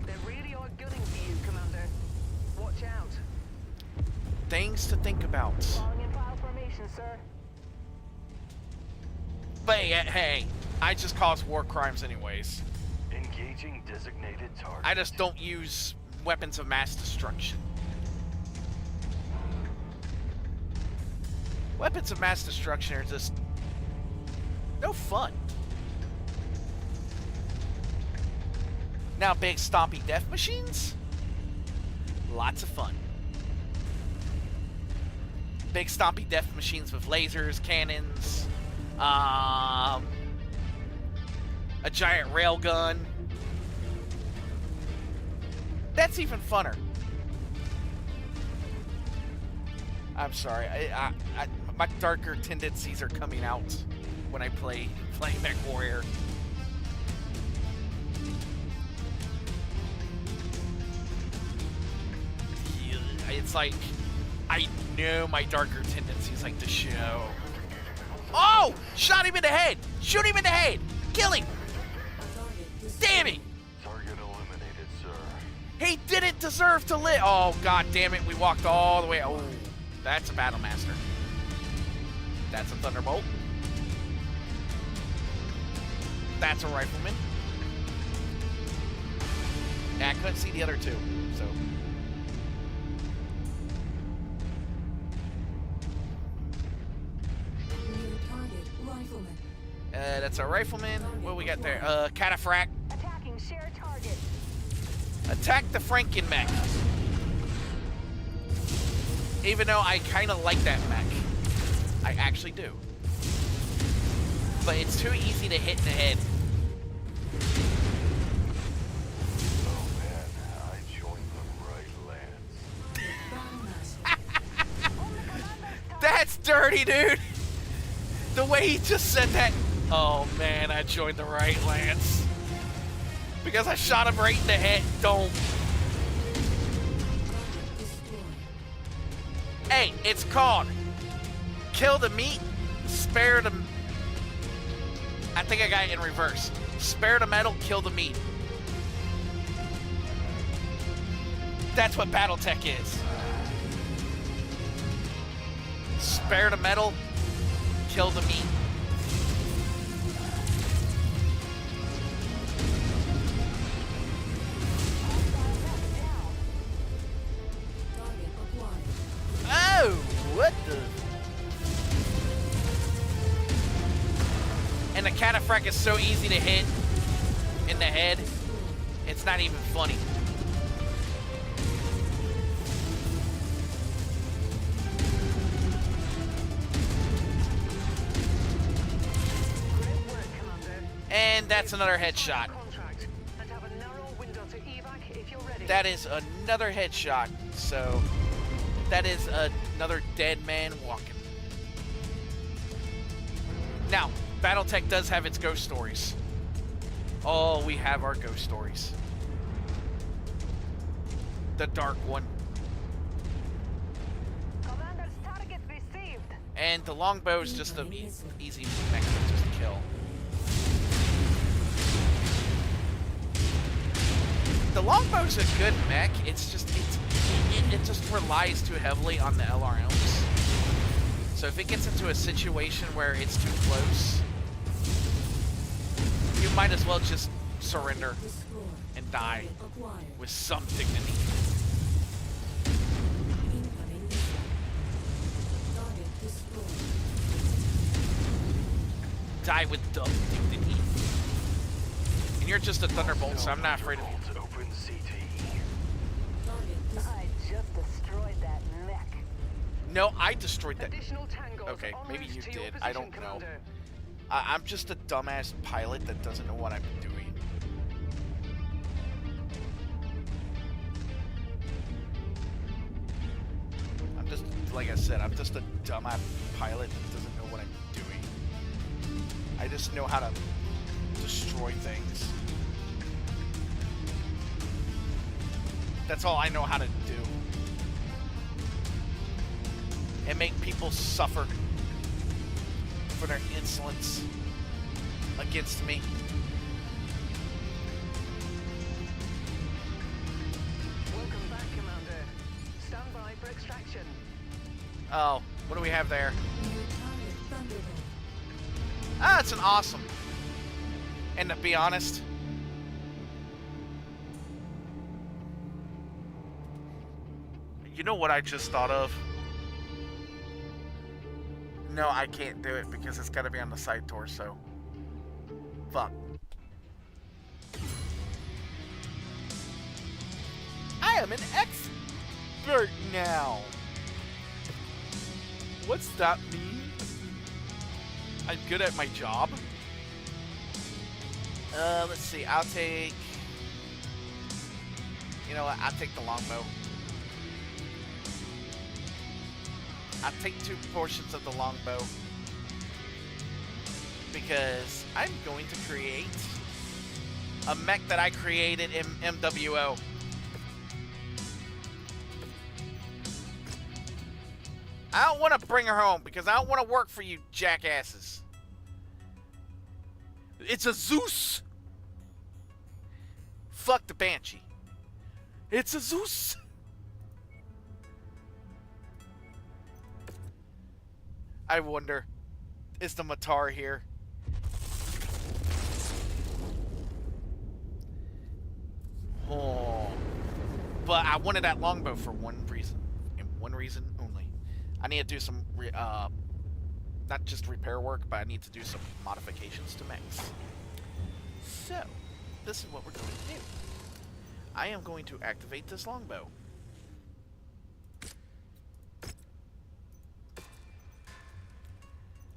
They really are gunning for you, Commander. Watch out. Things to think about. Falling in file formation, sir. But hey, I just cause war crimes anyways. Engaging designated target. I just don't use weapons of mass destruction. Weapons of mass destruction are just no fun. Now, big stompy death machines? Lots of fun. Big stompy death machines with lasers, cannons, a giant railgun. That's even funner. I'm sorry. My darker tendencies are coming out when I play Mech Warrior. It's like I know my darker tendencies like to show. Oh! Shot him in the head! Shoot him in the head! Kill him! Damn it! Target eliminated, sir. He didn't deserve to live! Oh, god damn it, we walked all the way. Oh, that's a Battle Master. That's a Thunderbolt. That's a Rifleman. Yeah, I couldn't see the other two, so. New target, rifleman. That's a Rifleman. What we got there? Cataphract. Attacking shared target. Attack the Franken Mech. Even though I kind of like that mech. I actually do. But it's too easy to hit in the head. Oh man, I joined the right lands. That's dirty, dude. The way he just said that. Oh man, I joined the right lance. Because I shot him right in the head. Don't. Hey, it's called kill the meat, spare the... I think I got it in reverse. Spare the metal, kill the meat. That's what BattleTech is. Spare the metal, kill the meat. Oh, what the... And the Cataphract is so easy to hit in the head, it's not even funny. Great work, Commander. And that's another headshot. Contract and have a narrow window to evac if you're ready. That is another headshot. So that is another dead man walking. Now, BattleTech does have its ghost stories. Oh, we have our ghost stories. The dark one. Commander's target received. And the longbow is just an easy mech just to kill. The longbow's a good mech. It's just it just relies too heavily on the LRMs. So if it gets into a situation where it's too close, you might as well just surrender and die with some dignity. Die with dumb dignity. And you're just a Thunderbolt, so I'm not afraid of you. Open CT. Target dis- I just destroyed that mech. No, I destroyed that. Additional tangos Okay, en maybe route you to your did. I position, don't know. Commander. I'm just a dumbass pilot that doesn't know what I'm doing. I'm just, like I said, I'm just a dumbass pilot that doesn't know what I'm doing. I just know how to destroy things. That's all I know how to do. And make people suffer for their insolence against me. Welcome back, Commander. Stand by for extraction. Oh, what do we have there? New target Thunderbolt. Ah, it's an awesome. And to be honest, you know what I just thought of? No, I can't do it because it's got to be on the side torso. Fuck. I am an expert now. What's that mean? I'm good at my job. Let's see. I'll take. You know what? I'll take the longbow. I'll take 2 portions of the longbow because I'm going to create a mech that I created in MWO. I don't want to bring her home because I don't want to work for you jackasses. It's a Zeus. Fuck the Banshee. It's a Zeus. I wonder, is the Matar here? Oh. But I wanted that longbow for one reason, and one reason only. I need to do some, not just repair work, but I need to do some modifications to Mechs. So, this is what we're going to do. I am going to activate this longbow.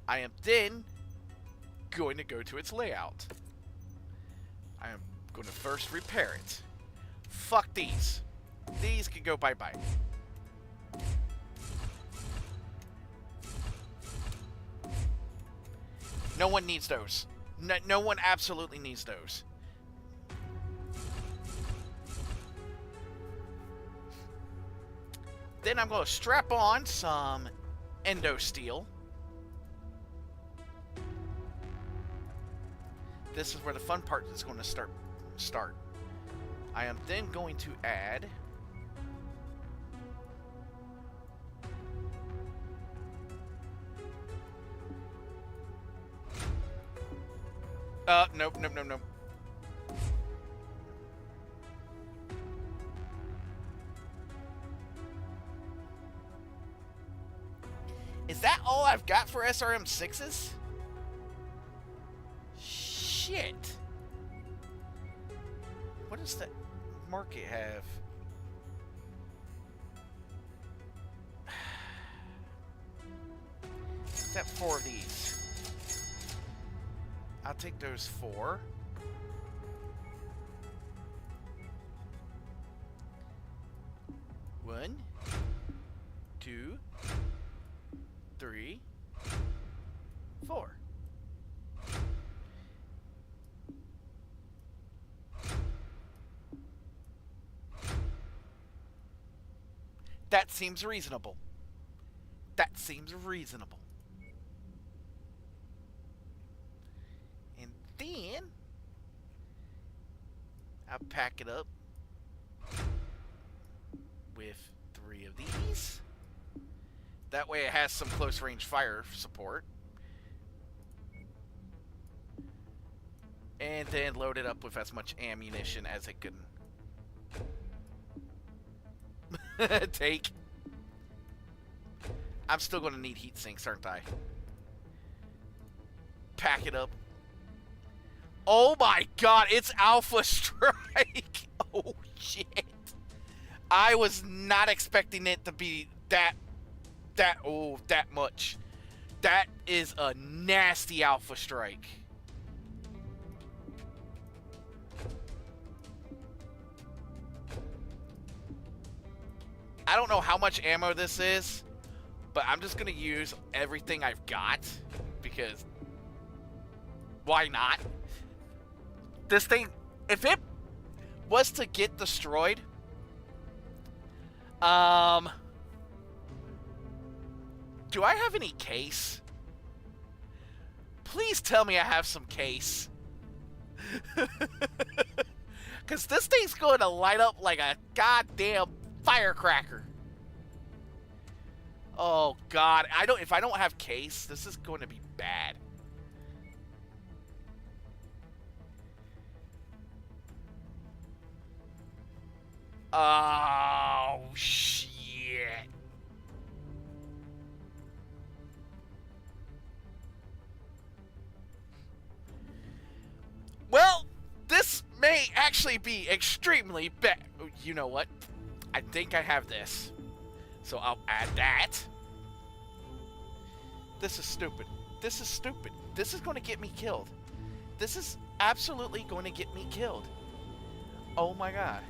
I am then going to go to its layout. I am going to first repair it. Fuck these. These can go bye-bye. No one needs those. No one absolutely needs those. Then I'm going to strap on some endo steel. This is where the fun part is going to start. I am then going to add nope. Is that all I've got for SRM6s? Shit. What does that market have? Is that 4 of these? I'll take those 4. One, 2, 3, 4. That seems reasonable. That seems reasonable. And then I'll pack it up with 3 of these. That way it has some close range fire support. And then load it up with as much ammunition as it can take. I'm still going to need heat sinks, aren't I? Pack it up. Oh my god, it's Alpha Strike! Oh shit. I was not expecting it to be that much. That is a nasty Alpha Strike. I don't know how much ammo this is, but I'm just gonna use everything I've got because why not? This thing, if it was to get destroyed, do I have any case? Please tell me I have some case. Because this thing's going to light up like a goddamn firecracker. Oh god, if I don't have case, this is going to be bad. Oh shit. Well, this may actually be extremely bad. You know what? I think I have this. So I'll add that. This is stupid. This is stupid. This is going to get me killed. This is absolutely going to get me killed. Oh my god.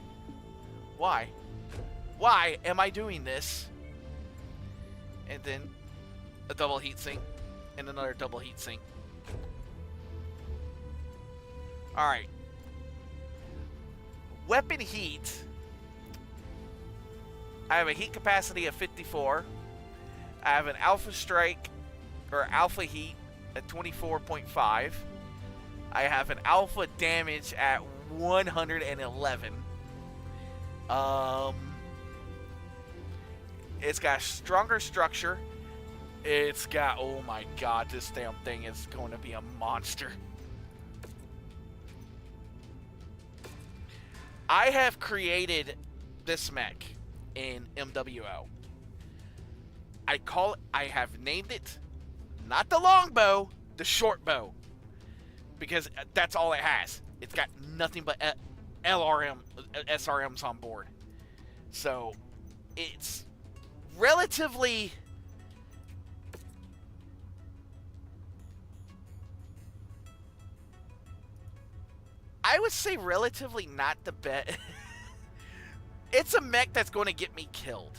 Why? Why am I doing this? And then a double heatsink and another double heatsink. Alright. Weapon heat. I have a heat capacity of 54. I have an alpha strike or alpha heat at 24.5. I have an alpha damage at 111. It's got stronger structure. It's got, oh my god, this damn thing is going to be a monster. I have created this mech in MWO. I have named it, not the longbow, the short bow. Because that's all it has. It's got nothing but SRMs on board. So, it's relatively... I would say relatively not the best. It's a mech that's going to get me killed.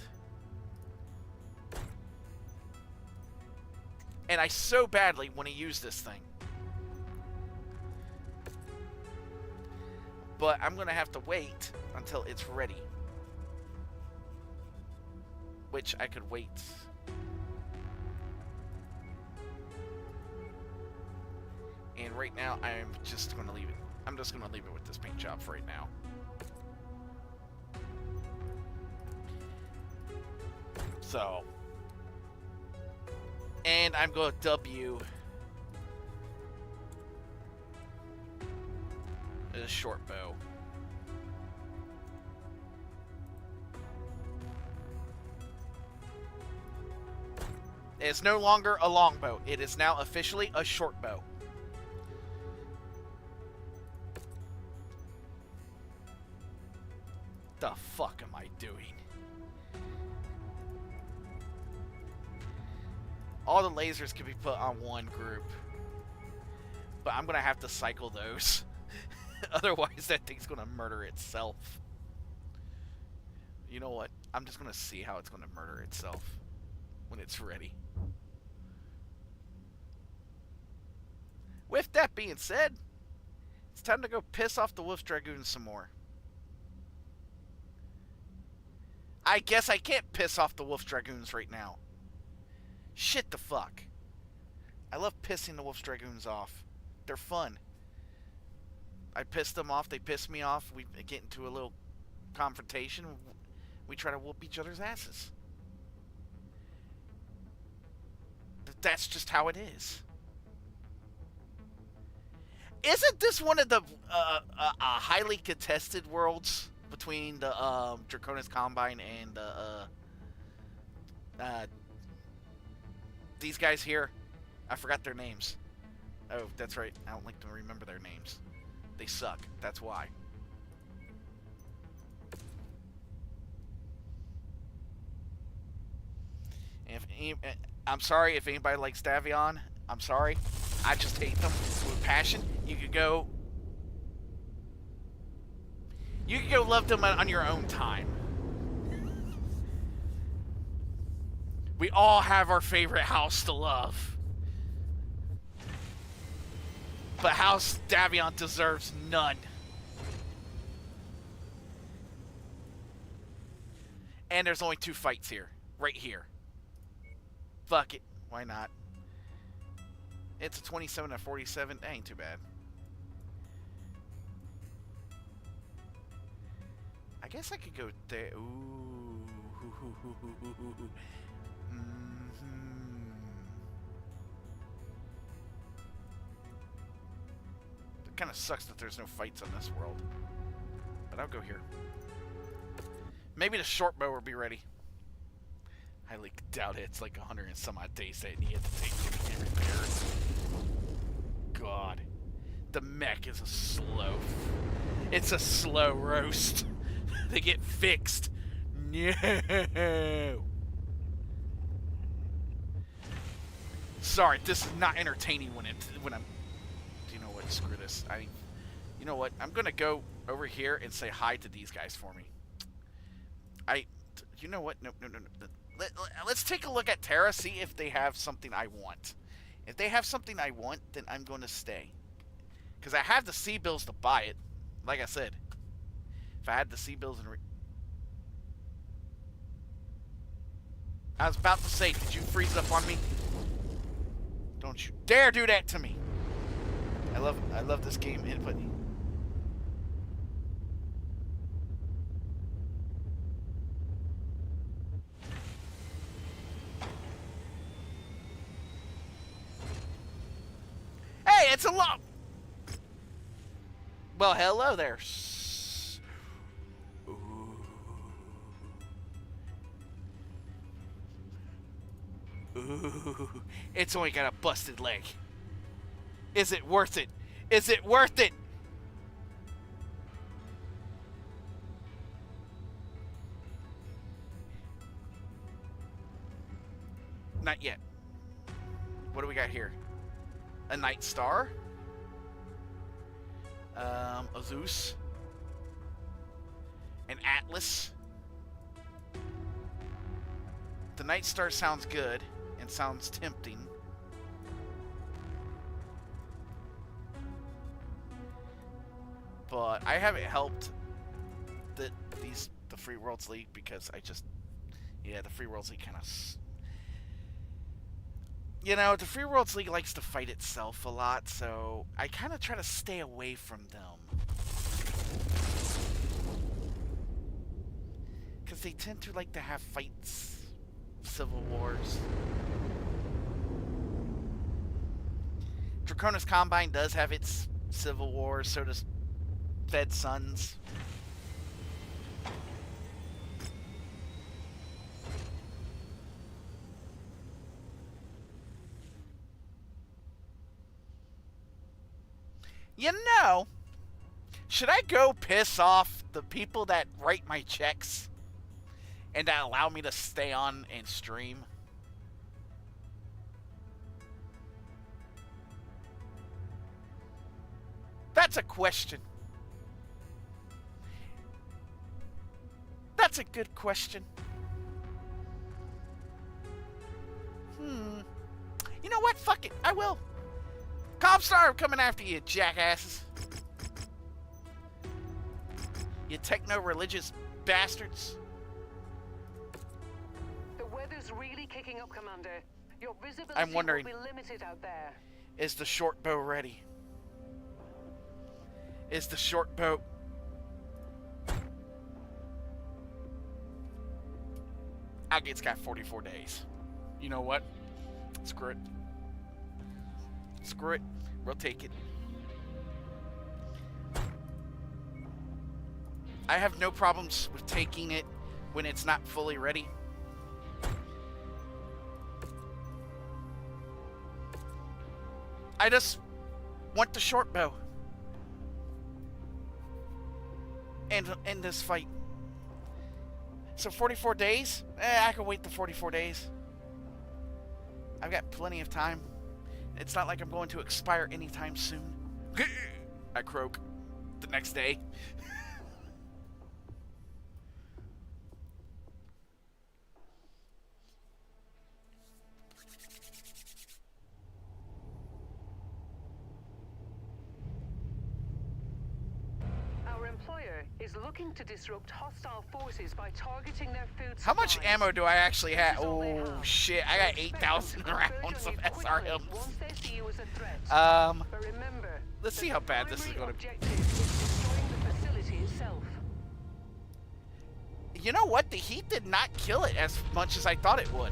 And I so badly want to use this thing. But I'm going to have to wait until it's ready. Which I could wait. And right now, I'm just going to leave it. I'm just going to leave it with this paint job for right now. So. And I'm going to W. A short bow. It's no longer a long bow. It is now officially a short bow. The fuck am I doing? All the lasers can be put on one group. But I'm going to have to cycle those. Otherwise, that thing's going to murder itself. You know what? I'm just going to see how it's going to murder itself when it's ready. With that being said, it's time to go piss off the Wolf Dragoons some more. I guess I can't piss off the Wolf Dragoons right now. Shit the fuck. I love pissing the Wolf Dragoons off. They're fun. I pissed them off, they pissed me off, we get into a little confrontation, we try to whoop each other's asses. That's just how it is. Isn't this one of the highly contested worlds between the Draconis Combine and these guys here? I forgot their names. Oh, that's right. I don't like to remember their names. They suck. That's why. I'm sorry if anybody likes Davion. I'm sorry. I just hate them with passion. You could go love them on your own time. We all have our favorite house to love. But House Davion deserves none. And there's only 2 fights here. Right here. Fuck it. Why not? It's a 27 and 47. That ain't too bad. I guess I could go there. Ooh. It kind of sucks that there's no fights on this world. But I'll go here. Maybe the short bow will be ready. Highly doubt it. It's like 100 and some odd days that you have to take to get repaired. God. The mech is a slow... It's a slow roast. They get fixed. No. Sorry, this is not entertaining when I'm... You know what? Screw this. You know what? I'm gonna go over here and say hi to these guys for me. You know what? No. Let's take a look at Terra, see if they have something I want. If they have something I want, then I'm going to stay. Because I have the sea bills to buy it. Like I said. If I had the sea bills and... I was about to say, did you freeze up on me? Don't you dare do that to me. I love this game input. Hey, it's a lot. Well, hello there. Ooh, it's only got a busted leg. Is it worth it? Is it worth it? Not yet. What do we got here? A Night Star? A Zeus? An Atlas? The Night Star sounds good and sounds tempting. But I haven't helped the Free Worlds League because the Free Worlds League kind of... You know, the Free Worlds League likes to fight itself a lot, so I kind of try to stay away from them. Because they tend to like to have fights, civil wars. Draconis Combine does have its civil wars, so does Fed Suns. You know, should I go piss off the people that write my checks and that allow me to stay on and stream? That's a question. That's a good question. You know what? Fuck it. I will. Comstar, I'm coming after you, jackasses. You techno-religious bastards. The weather's really kicking up, Commander. Your visibility I'm wondering, will be limited out there. Is the short bow ready? Is the short bow... Agate's got 44 days. You know what? Screw it. Screw it. We'll take it. I have no problems with taking it when it's not fully ready. I just want the short bow. end this fight. So 44 days? I can wait the 44 days. I've got plenty of time. It's not like I'm going to expire anytime soon. I croak the next day. Our employer is looking to disrupt hostile forces by targeting their food supplies. How much ammo do I actually have? This is all they Oh have. shit, I got Expect 8,000 them to rounds of converge on you quickly SRMs. once they see you as a threat. But remember, Let's see how bad this is primary going to be. objective is destroying the facility itself. You know what? The heat did not kill it as much as I thought it would.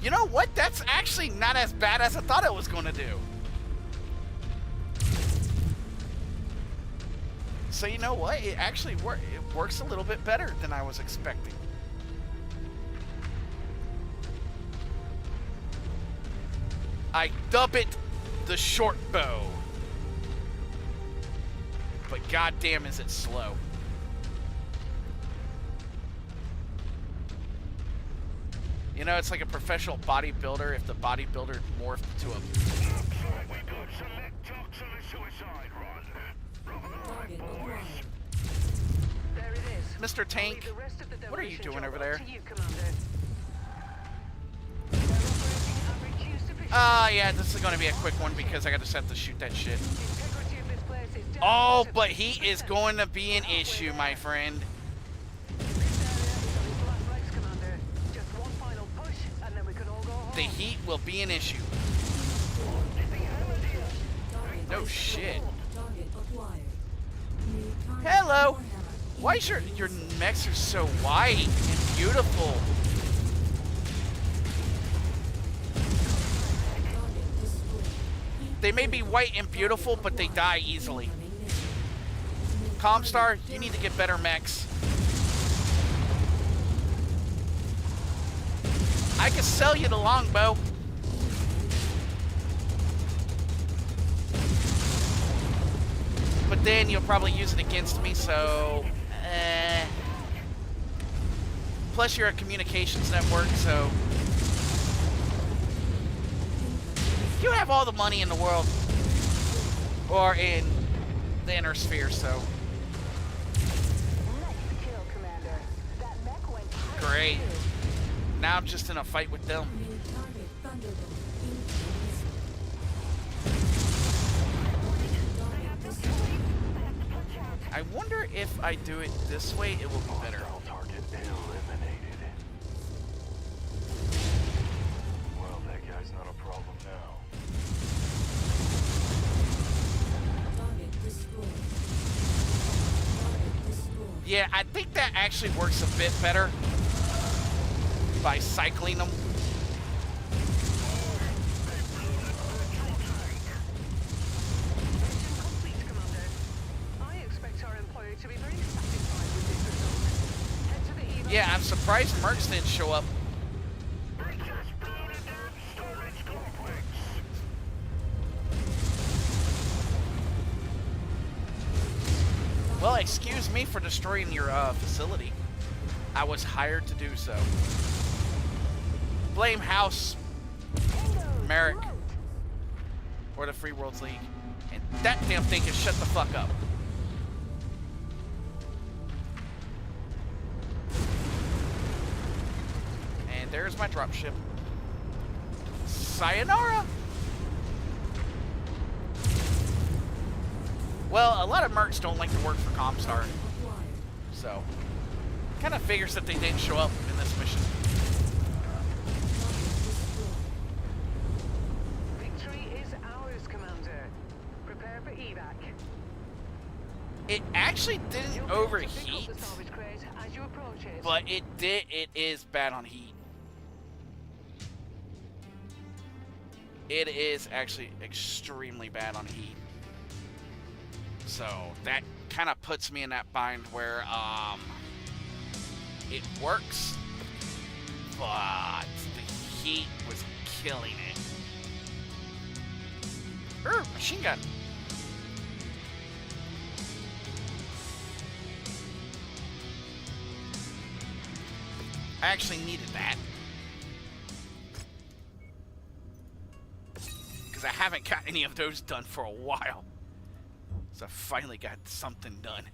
You know what? That's actually not as bad as I thought it was going to do. So you know what? It actually works a little bit better than I was expecting. I dub it the short bow. But goddamn is it slow. You know, it's like a professional bodybuilder if the bodybuilder morphed to a... Target acquired. There it is. Mr. I'll Tank, leave the rest of the what are you demolition doing job over up there? to you, Commander. They're operating at reduced efficiency. Yeah, this is going to be a quick one because I got to have to shoot that shit. The integrity of this place is down Oh, to but he is 50%. going to be an issue, my friend. This area is on its last legs, Commander. Just one final push, and then we can all go home. The heat will be an issue. Target No destroyed. shit. Target acquired. New target Hello. Warhammer Why is your mechs are so white and beautiful? target destroyed. Heat They may be white and beautiful, but they die easily. incoming mission. New Comstar, target you need to get better mechs. I can sell you the longbow. But then you'll probably use it against me, so... Plus you're a communications network, so... You have all the money in the world. Or in the inner sphere, so... Nice kill, Commander. That mech went Great. Now I'm just in a fight with them. New target Thunderbolt. Incoming missile. Target destroyed. I wonder if I do it this way, it will be better. Hostile target eliminated. Well, that guy's not a problem now. Target destroyed. Target destroyed. Yeah, I think that actually works a bit better by cycling them. Mission complete, Commander. I expect our employer to be very satisfied with this result. Head to the evac. Yeah, I'm surprised Mercs didn't show up. Well, excuse me for destroying your facility. I was hired to do so. Blame House Merrick or the Free Worlds League. And that damn thing can shut the fuck up. And there's my dropship. Sayonara! Well, a lot of mercs don't like to work for Comstar, Acquired. so kind of figures that they didn't show up in this mission. Victory is ours, Commander. Prepare for evac. It actually You'll didn't be able to overheat, pick up the salvage crate as you approach it. but it did. It is bad on heat. It is actually extremely bad on heat. So that kind of puts me in that bind where it works, but the heat was killing it. Machine gun. I actually needed that. Because I haven't got any of those done for a while. So I finally got something done.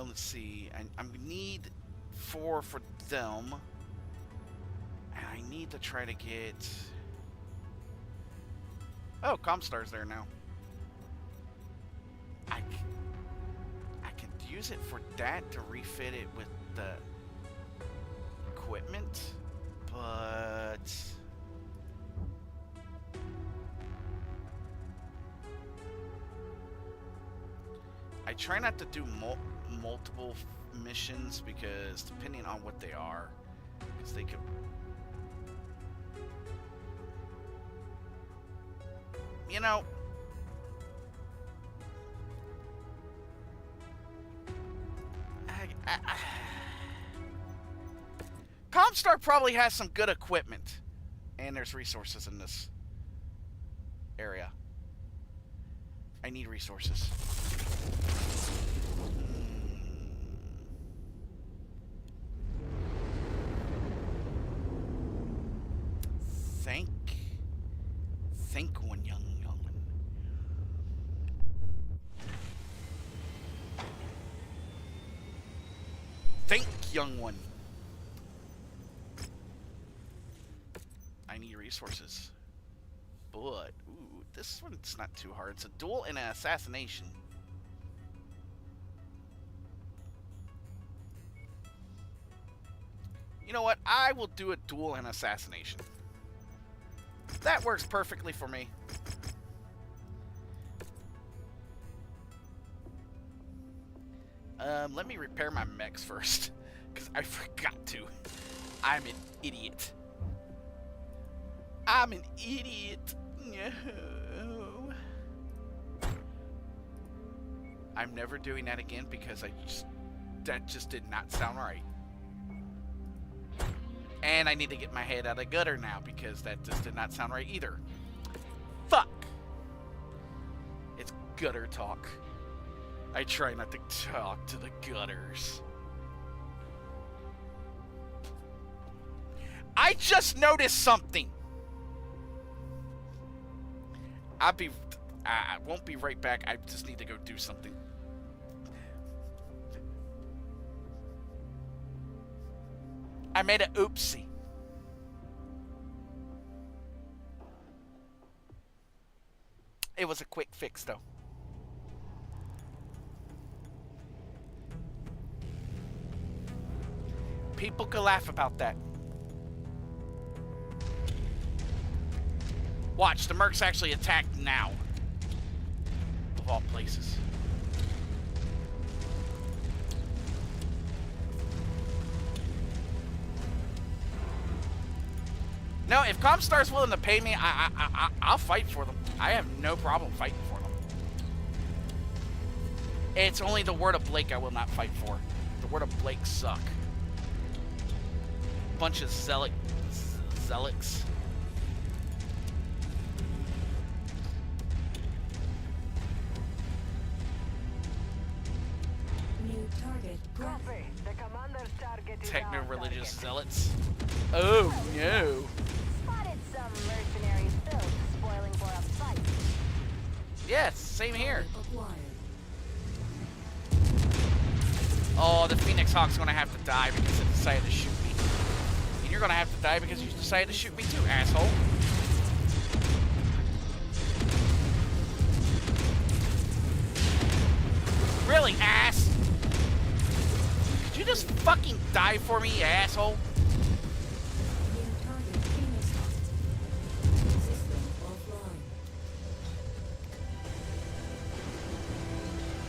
Let's see. I need 4 for them. And I need to try to get... Oh, Comstar's there now. I can use it for that to refit it with the equipment, but I try not to do multiple missions because depending on what they are, because they could. You know, Comstar probably has some good equipment, and there's resources in this area. I need resources. Think one young one. Think young one. I need resources. But, ooh, this one's not too hard. It's a duel and an assassination. You know what? I will do a duel and assassination. That works perfectly for me. Let me repair my mechs first, because I forgot to. I'm an idiot. I'm an idiot. No. I'm never doing that again because that just did not sound right. And I need to get my head out of the gutter now because that just did not sound right either. Fuck. It's gutter talk. I try not to talk to the gutters. I just noticed something. I won't be right back. I just need to go do something. I made an oopsie. It was a quick fix, though. People could laugh about that. Watch, the Mercs actually attacked now. Of all places. No, if Comstar's willing to pay me, I'll fight for them. I have no problem fighting for them. It's only the word of Blake I will not fight for. The word of Blake suck. Bunch of zealots. New target. Copy. The commander's target is Techno-religious zealots. Oh, no. Spotted some mercenary filth spoiling for a fight. Yes, same here. Acquired. Oh, the Phoenix Hawk's gonna have to die because it decided to shoot me. And you're gonna have to die because you decided to shoot me too, asshole. Really, ass? Could you just fucking die for me, you asshole? New target. Phoenix Hawk. System offline.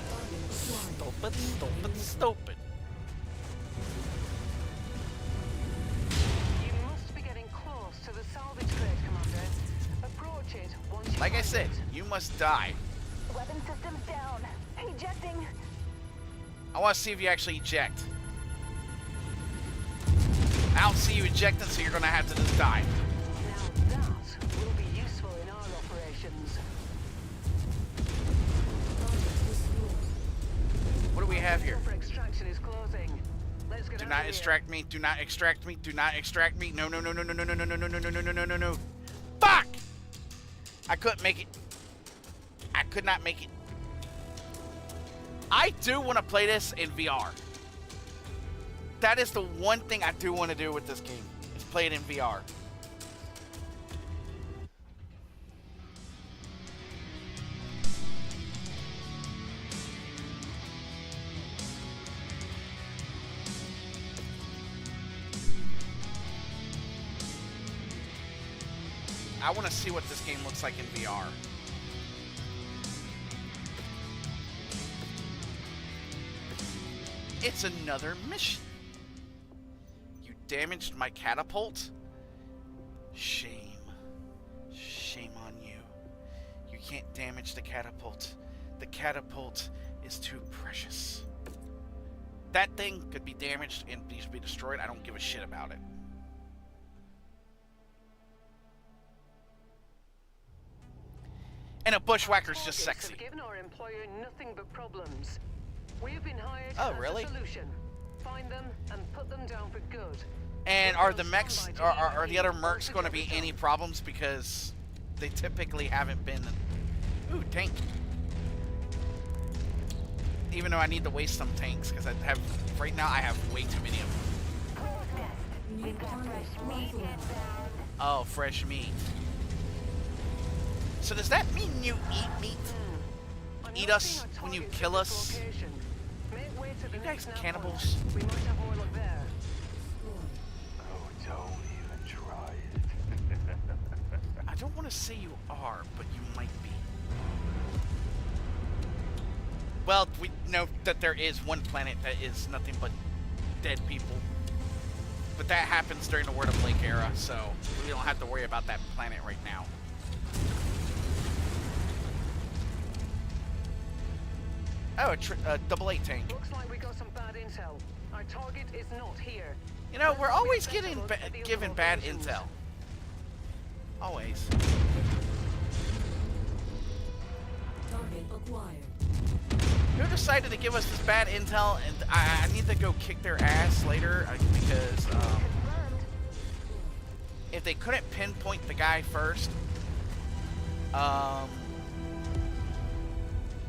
Target acquired. Stupid. You must be getting close to the salvage crate, Commander. Approach it once you Like I find said, it. you must die. Weapon systems down. Ejecting. I want to see if you actually eject. I don't see you ejecting, so you're gonna have to just die. Now that will be useful in our operation. extract me. Do not extract me. Do not extract me. No, no, no, no, no, no, no, no, no, no, no, no, no, no, no, no. Fuck! I couldn't make it. I could not make it. I do want to play this in VR. That is the one thing I do want to do with this game. Is play it in VR. I want to see what this game looks like in VR. It's another mission. You damaged my catapult? Shame. Shame on you. You can't damage the catapult. The catapult is too precious. That thing could be damaged and be destroyed. I don't give a shit about it. And a bushwhacker's just sexy. Have given our employer nothing but problems. We have been hired Oh, as really? a solution. Find them and put them down for good. And are the mechs, are the other mercs going to be any problems? Because they typically haven't been. Ooh, tank. Even though I need to waste some tanks, because I have, right now I have way too many of them. New target authorized. Oh, fresh meat. So does that mean you eat meat? Eat us when you kill us? You guys cannibals? We might have more luck there. Oh, don't even try it. I don't want to say you are, but you might be. Well, we know that there is one planet that is nothing but dead people. But that happens during the Word of Lake era, so we don't have to worry about that planet right now. Oh, a AA tank. Looks like we got some bad intel. Our target is not here. You know, we're always getting given bad intel. Always. Target acquired. Who decided to give us this bad intel? And I need to go kick their ass later because if they couldn't pinpoint the guy first,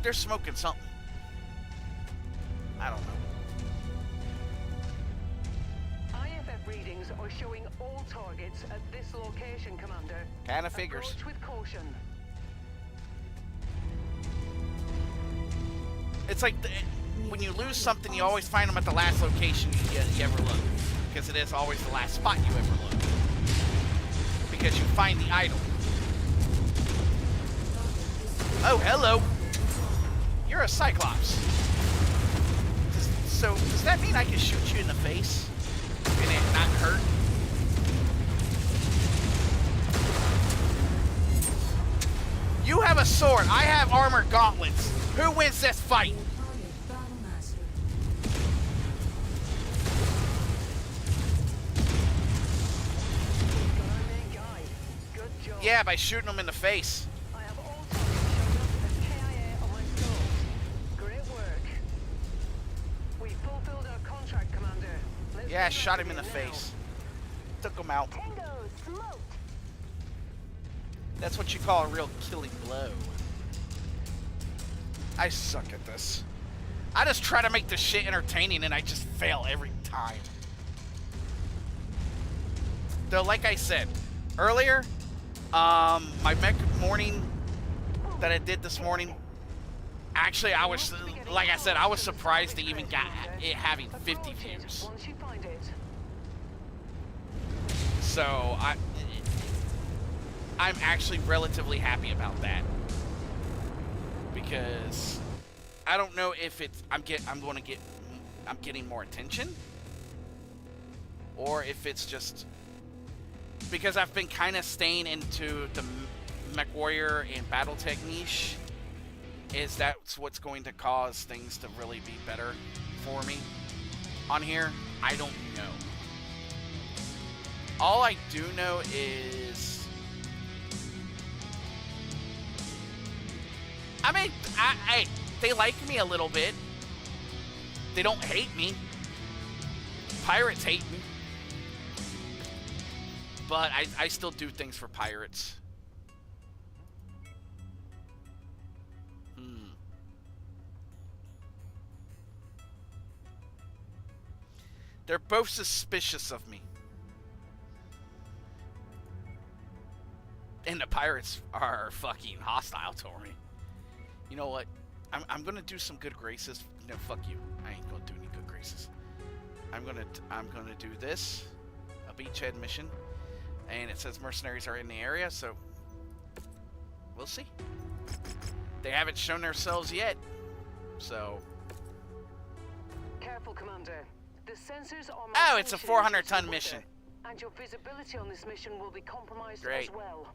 they're smoking something. I don't know. IFF readings are showing all targets at this location, Commander. Kinda figures. Approach with caution. It's like when you lose something, you always find them at the last location you ever look. Because it is always the last spot you ever look. Because you find the idol. Oh, hello. You're a Cyclops. So, does that mean I can shoot you in the face and it not hurt? You have a sword. I have armor gauntlets. Who wins this fight? Target battlemaster. Got our main guy. Good job. Yeah, by shooting him in the face. I have all targets showing up as KIA on my scopes. Great work. We fulfilled our contract, Commander. Let's Yeah, get shot back him in to the it now. face. Took him out. Tango smoked. That's what you call a real killing blow. I suck at this. I just try to make this shit entertaining and I just fail every time. Though, like I said earlier, my mech morning that I did this morning, actually I was, like I said, I was surprised to even got it having 50 views. Once you find it. So I'm actually relatively happy about that. Because I don't know if it's I'm getting more attention, or if it's just because I've been kind of staying into the Mech Warrior and BattleTech niche. Is that's what's going to cause things to really be better for me on here? I don't know. All I do know is, I mean, they like me a little bit. They don't hate me. Pirates hate me. But I still do things for pirates. They're both suspicious of me. And the pirates are fucking hostile to me. You know what? I'm gonna do some good graces. No, fuck you. I ain't gonna do any good graces. I'm gonna do this. A beachhead mission. And it says mercenaries are in the area, so we'll see. They haven't shown themselves yet. So Careful, Commander. The sensors are oh, it's a malfunctioning 400-ton due to mission. weather, and your visibility on this mission will be compromised Great. as well.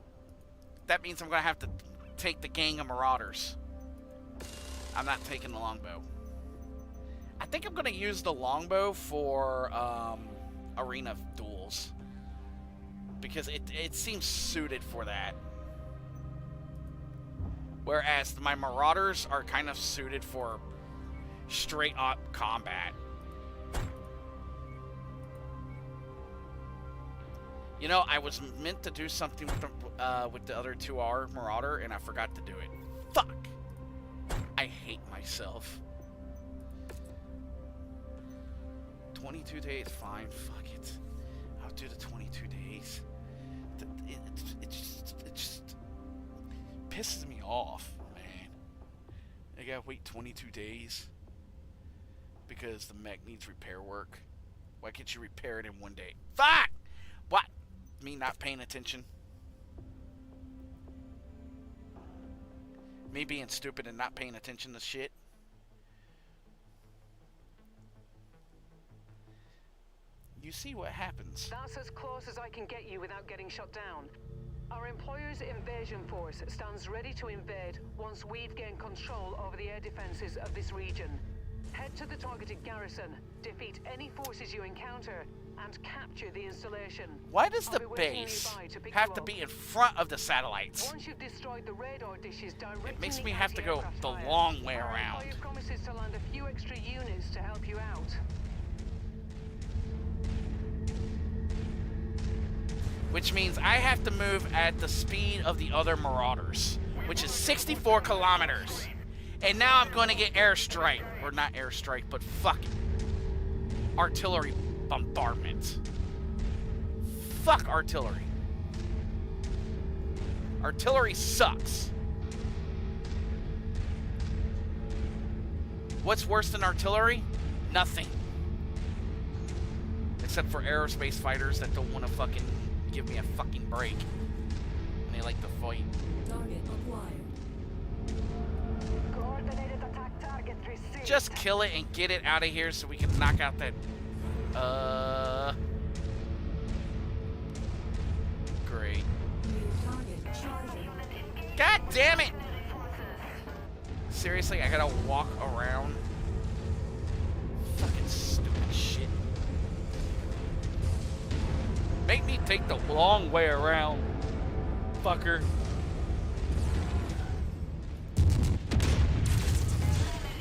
That means I'm gonna have to take the gang of marauders. I'm not taking the longbow. I think I'm gonna use the longbow for arena duels because it seems suited for that. Whereas my marauders are kind of suited for straight up combat. You know, I was meant to do something with the other 2R Marauder, and I forgot to do it. Fuck! I hate myself. 22 days, fine, fuck it. I'll do the 22 days. It just pisses me off, man. I gotta wait 22 days because the mech needs repair work. Why can't you repair it in 1 day? Fuck! What? Me not paying attention? Me being stupid and not paying attention to shit? You see what happens. That's as close as I can get you without getting shut down. Our employer's invasion force stands ready to invade once we've gained control over the air defenses of this region. Head to the targeted garrison, defeat any forces you encounter, and capture the installation. Why does I'll the be waiting base nearby to pick have you to up. be in front of the satellites? Once you've destroyed the radar dishes directing It makes the me have to go anti-aircraft the fire, long way our around. employer promises to land a few extra units to help you out. Which means I have to move at the speed of the other Marauders, which is 64 kilometers. And now I'm going to get airstrike. Or not airstrike, but fucking artillery bombardment. Fuck artillery. Artillery sucks. What's worse than artillery? Nothing. Except for aerospace fighters that don't want to fucking give me a fucking break. And they like to fight. Target acquired. Coordinated attack target received. Just kill it and get it out of here so we can knock out that... Great. New target charging. God damn it! Seriously, I gotta walk around? Fucking stupid shit. Make me take the long way around, fucker.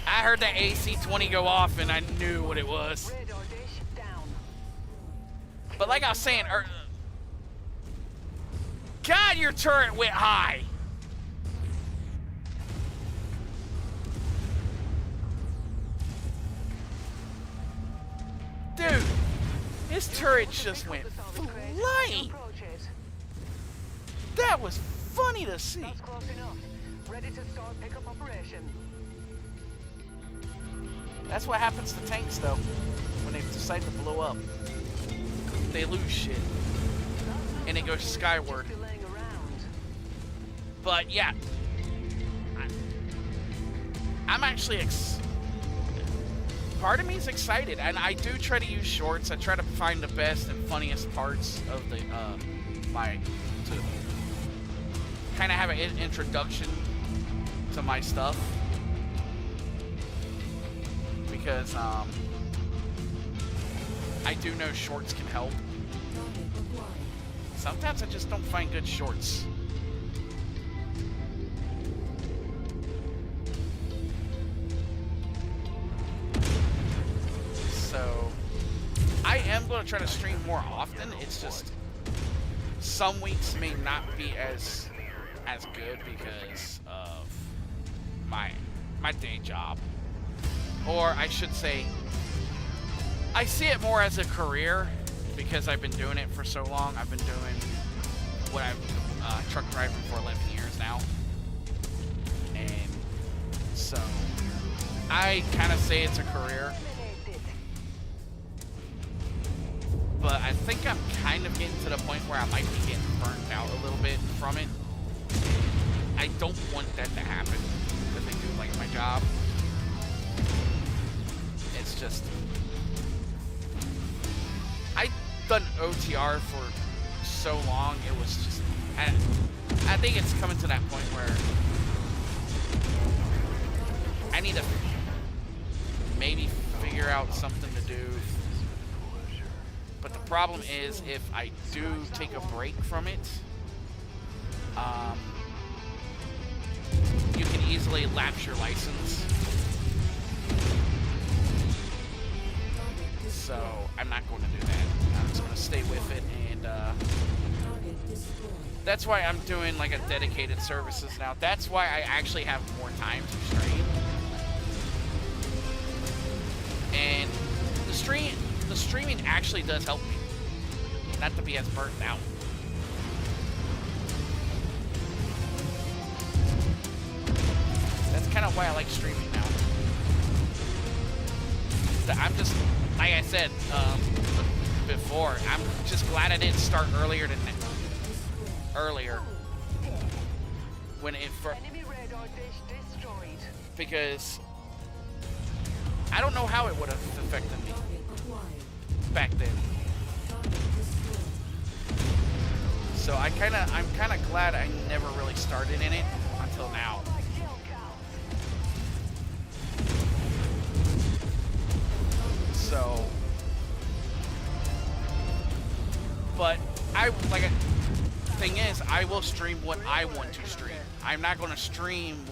I heard that AC-20 go off and I knew what it was. Radar dish down. But like I was saying, God, your turret went high. Dude, his turret just went flying. Approach it. That was funny to see. That's close enough. Ready to start pickup operation. That's what happens to tanks, though, when they decide to blow up. They lose shit, and it goes skyward. Delaying around. But yeah, I'm actually part of me is excited, and I do try to use shorts. I try to find the best and funniest parts of the to kind of have an introduction to my stuff, because I do know shorts can help. Target acquired. Sometimes I just don't find good shorts. So, I going to try to stream more often. It's just some weeks may not be as good because of my day job. Or I should say, I see it more as a career because I've been doing it for so long. I've been doing what I've truck driving for 11 years now. And so I kind of say it's a career. But I think I'm kind of getting to the point where I might be getting burnt out a little bit from it. I don't want that to happen because I do like my job. It's just, I've done OTR for so long, it was just, I think it's coming to that point where I need to maybe figure out something to do. But the problem is, if I do take a break from it, you can easily lapse your license. So I'm not going to do that. I'm just going to stay with it, and that's why I'm doing like a dedicated services now. That's why I actually have more time to stream. And the streaming actually does help me not to be as burnt out. That's kind of why I like streaming now. I'm just, like I said before, I'm just glad I didn't start earlier when it Enemy radar dish destroyed. because I don't know how it would have affected me back then. So I'm kind of glad I never really started in it until now. So, but thing is, I will stream what I want to stream. I'm not going to stream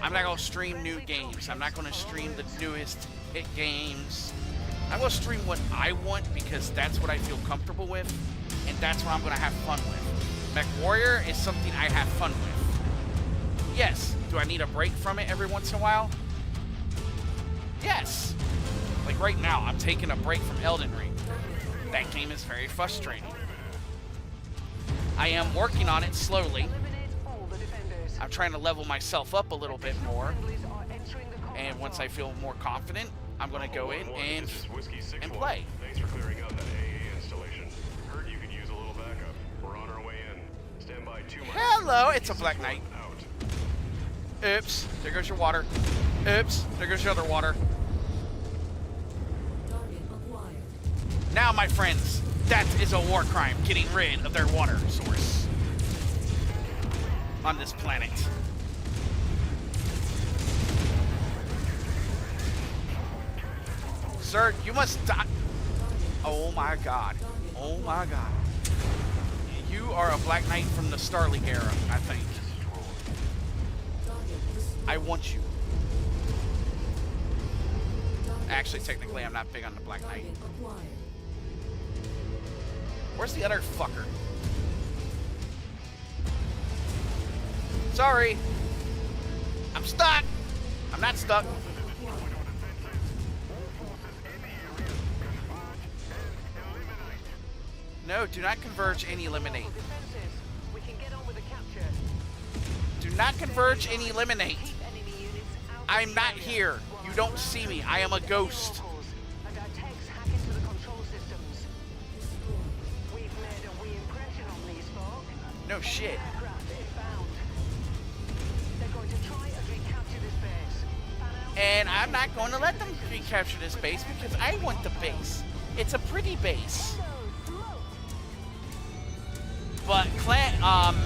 I'm not going to stream new games. I'm not going to stream the newest hit games. I'm going to stream what I want because that's what I feel comfortable with, and that's what I'm going to have fun with. Mech Warrior is something I have fun with. Yes. Do I need a break from it every once in a while? Yes. Like right now, I'm taking a break from Elden Ring. That game is very frustrating. I am working on it slowly. I'm trying to level myself up a little bit more. And once I feel more confident, I'm going to go in and play. Thanks for clearing out that AA installation. Heard you could use a little backup. We're on our way in. Stand by 2 miles. Hello, it's a Black Knight. Oops, there goes your water. Oops, there goes your other water. Now, my friends, that is a war crime, getting rid of their water source on this planet. Sir, you must die. Oh my god. Oh my god. You are a Black Knight from the Star League era, I think. I want you. Actually, technically, I'm not big on the Black Knight. Where's the other fucker? Sorry. I'm stuck. I'm not stuck. No, do not converge and eliminate. We can get on with the capture. Do not converge and eliminate. Enemy units out of I'm the not area. here. You don't see me. I am a ghost. And our techs hack into the control systems. We've made a wee impression on these folk. No shit. Aircraft inbound. They're going to try and recapture this base. Fan out. And I'm not going to let them recapture this base because I want the base. It's a pretty base. But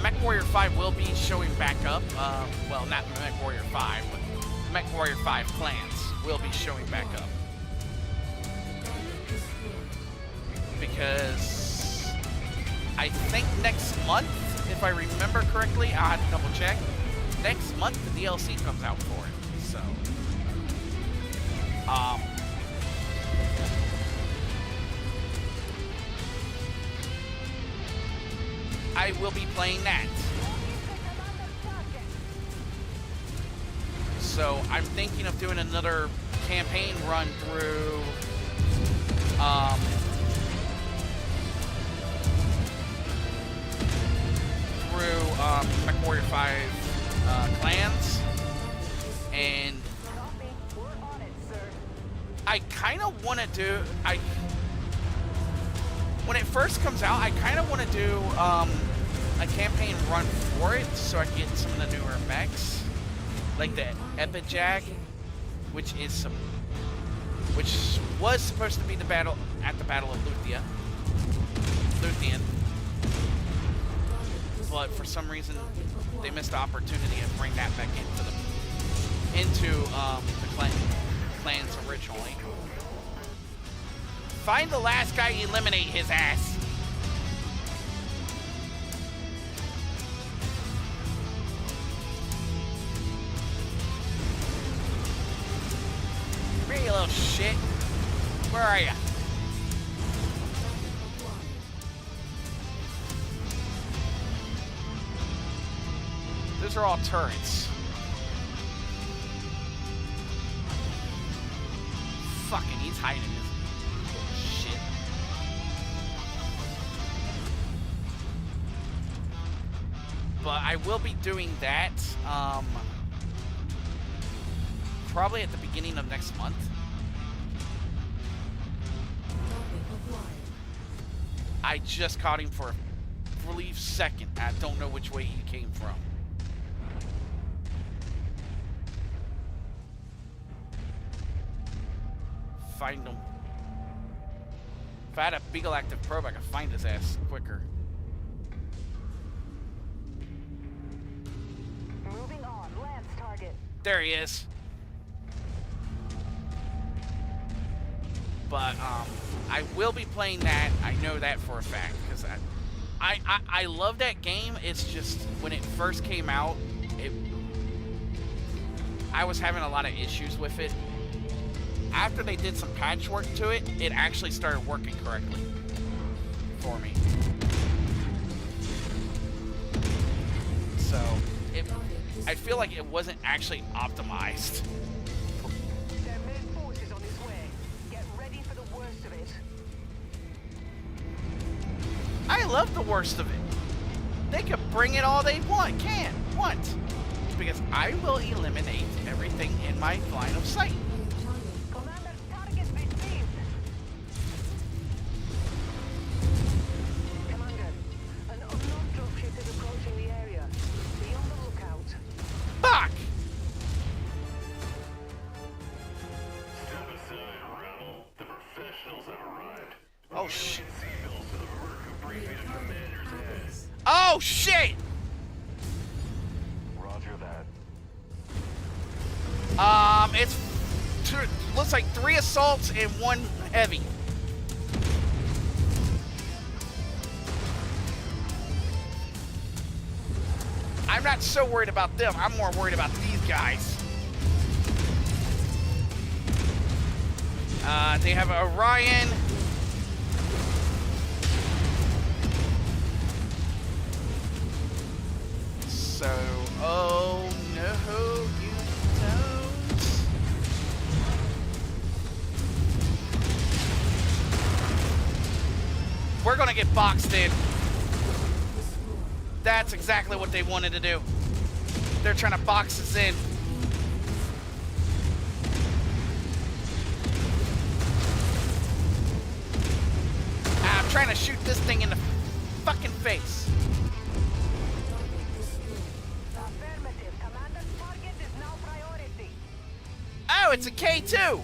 Mech Warrior 5 will be showing back up. Well, not Mech Warrior 5, but Mech Warrior 5 clans will be showing back up. Because I think next month, if I remember correctly, I'll have to double check. Next month, the DLC comes out for it. So, I will be playing that. So I'm thinking of doing another campaign run through Mech Warrior 5 clans, and I kind of want to do, when it first comes out, I kind of want to do a campaign run for it so I can get some of the newer mechs, like the Epijag, which was supposed to be the battle at the Battle of Luthien, but for some reason they missed the opportunity to bring that back into the clans originally. Find the last guy, eliminate his ass. Come here, you little shit. Where are you? Those are all turrets. Fucking, he's hiding his shit. But I will be doing that, probably at the beginning of next month. I just caught him for a brief second. I don't know which way he came from. Find him. If I had a Beagle active probe, I could find his ass quicker. Moving on, Lance target. There he is. But I will be playing that. I know that for a fact because I love that game. It's just when it first came out, I was having a lot of issues with it. After they did some patchwork to it, it actually started working correctly for me. So I feel like it wasn't actually optimized. Their main force is on its way. Get ready for the worst of it. I love the worst of it. They could bring it all they want, because I will eliminate everything in my line of sight. Commander, target received. Commander, an unknown dropship is approaching the area. Be on the lookout. Fuck! Step aside, Rebel. The professionals have arrived. Oh shit! Signals to the work who briefed the commander's head. Oh shit! Roger that. It's looks like 3 assaults and 1 heavy. I'm not so worried about them. I'm more worried about these guys. They have Orion. So, oh no, you don't. We're gonna get boxed in. That's exactly what they wanted to do. They're trying to box us in. I'm trying to shoot this thing in the fucking face. Affirmative. Commander's target is now priority. Oh, it's a K2.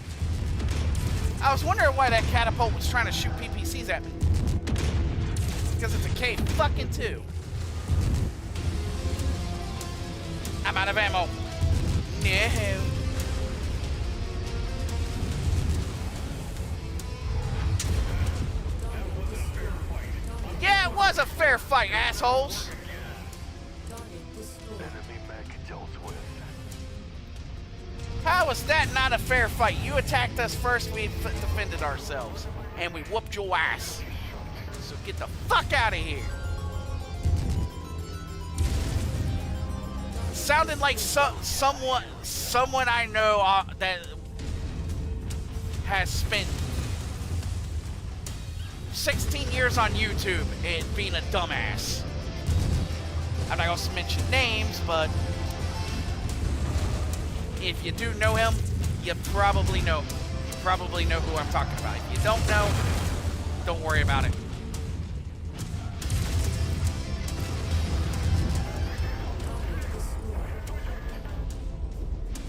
I was wondering why that catapult was trying to shoot PPCs at me. Because it's a K fucking 2. I'm out of ammo. No. Yeah, it was a fair fight, assholes. Enemy mech dealt with. How was that not a fair fight? You attacked us first, we defended ourselves. And we whooped your ass. So get the fuck out of here. sounding like someone I know that has spent 16 years on YouTube and being a dumbass. I'm not gonna mention names, but if you do know him, you probably know who I'm talking about. If you don't know, don't worry about it.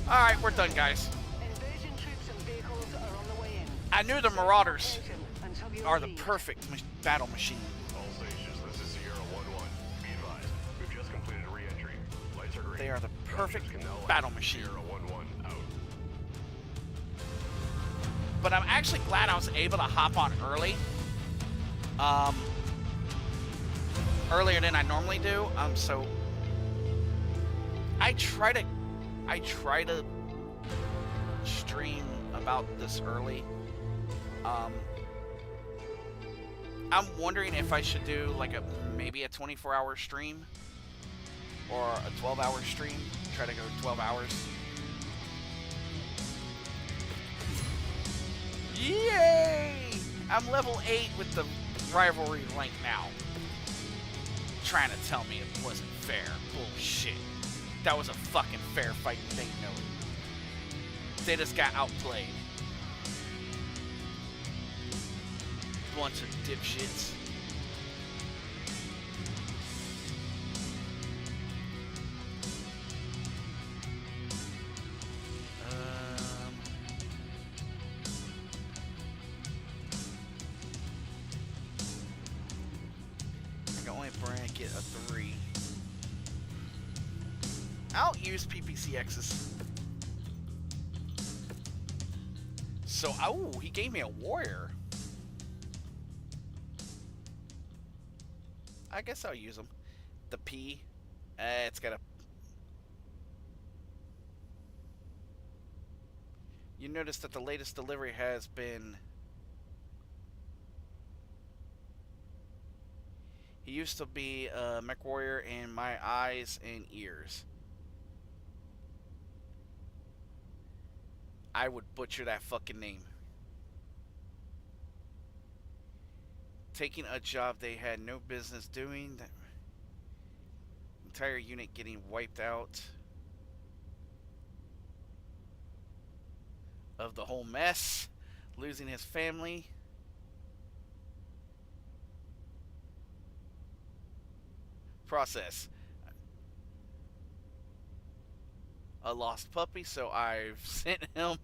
Alright, we're done, guys. Invasion troops and vehicles are on the way in. I knew the Marauders Station until you are the leave. perfect battle machine. All stations, this is Sierra 1-1. Be advised, we've just completed a re-entry. Lights are green. They are the perfect Passengers can now battle land. machine. Sierra 1-1 out. But I'm actually glad I was able to hop on early. Earlier than I normally do. So I try to stream about this early. I'm wondering if I should do like maybe a 24-hour stream or a 12-hour stream. Try to go 12 hours. Yay! I'm level 8 with the rivalry rank now. Trying to tell me it wasn't fair. Bullshit. That was a fucking fair fight and they know it. They just got outplayed. Bunch of dipshits. I can only get a 3. I'll use PPCXs. So, oh, he gave me a warrior. I guess I'll use them. The P, it's got a... You notice that the latest delivery has been... He used to be a Mech Warrior in my eyes and ears. I would butcher that fucking name. Taking a job they had no business doing. That entire unit getting wiped out. Of the whole mess. Losing his family. Process. A lost puppy, so I've sent him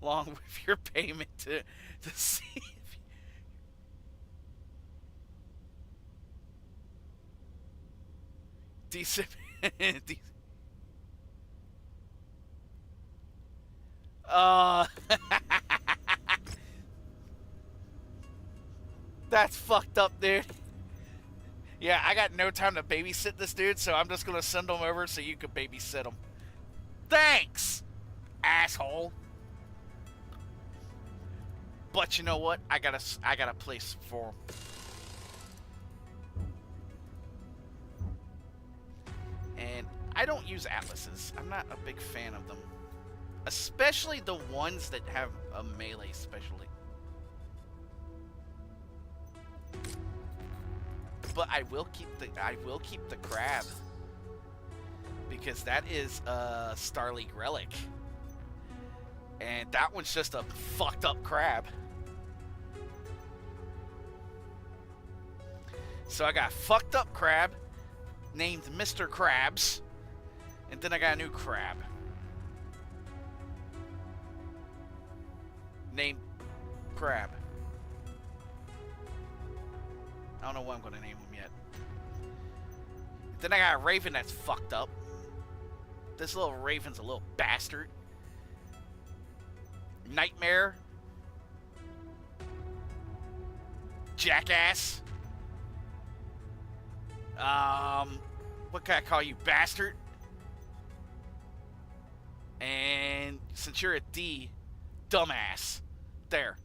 along with your payment to see if decent. That's fucked up, dude. Yeah, I got no time to babysit this dude, so I'm just gonna send him over so you can babysit him. Thanks, asshole. But you know what? I got a place for him. And I don't use atlases. I'm not a big fan of them, especially the ones that have a melee specialty. But I will keep the crab, because that is a Star League relic, and that one's just a fucked up crab. So I got fucked up crab named Mr. Krabs, and then I got a new crab named Crab. I don't know what I'm going to name him yet. Then I got a raven that's fucked up. This little raven's a little bastard. Nightmare. Jackass. What can I call you, bastard? And since you're a D, dumbass. There.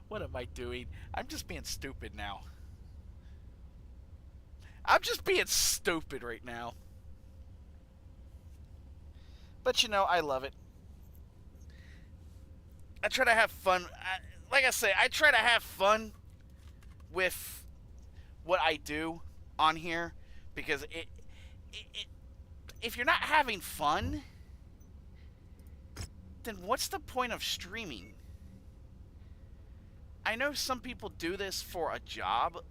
What am I doing? I'm just being stupid now. I'm just being stupid right now. But you know, I love it. I try to have fun. Like I say, I try to have fun with what I do on here, because if you're not having fun, then what's the point of streaming? I know some people do this for a job,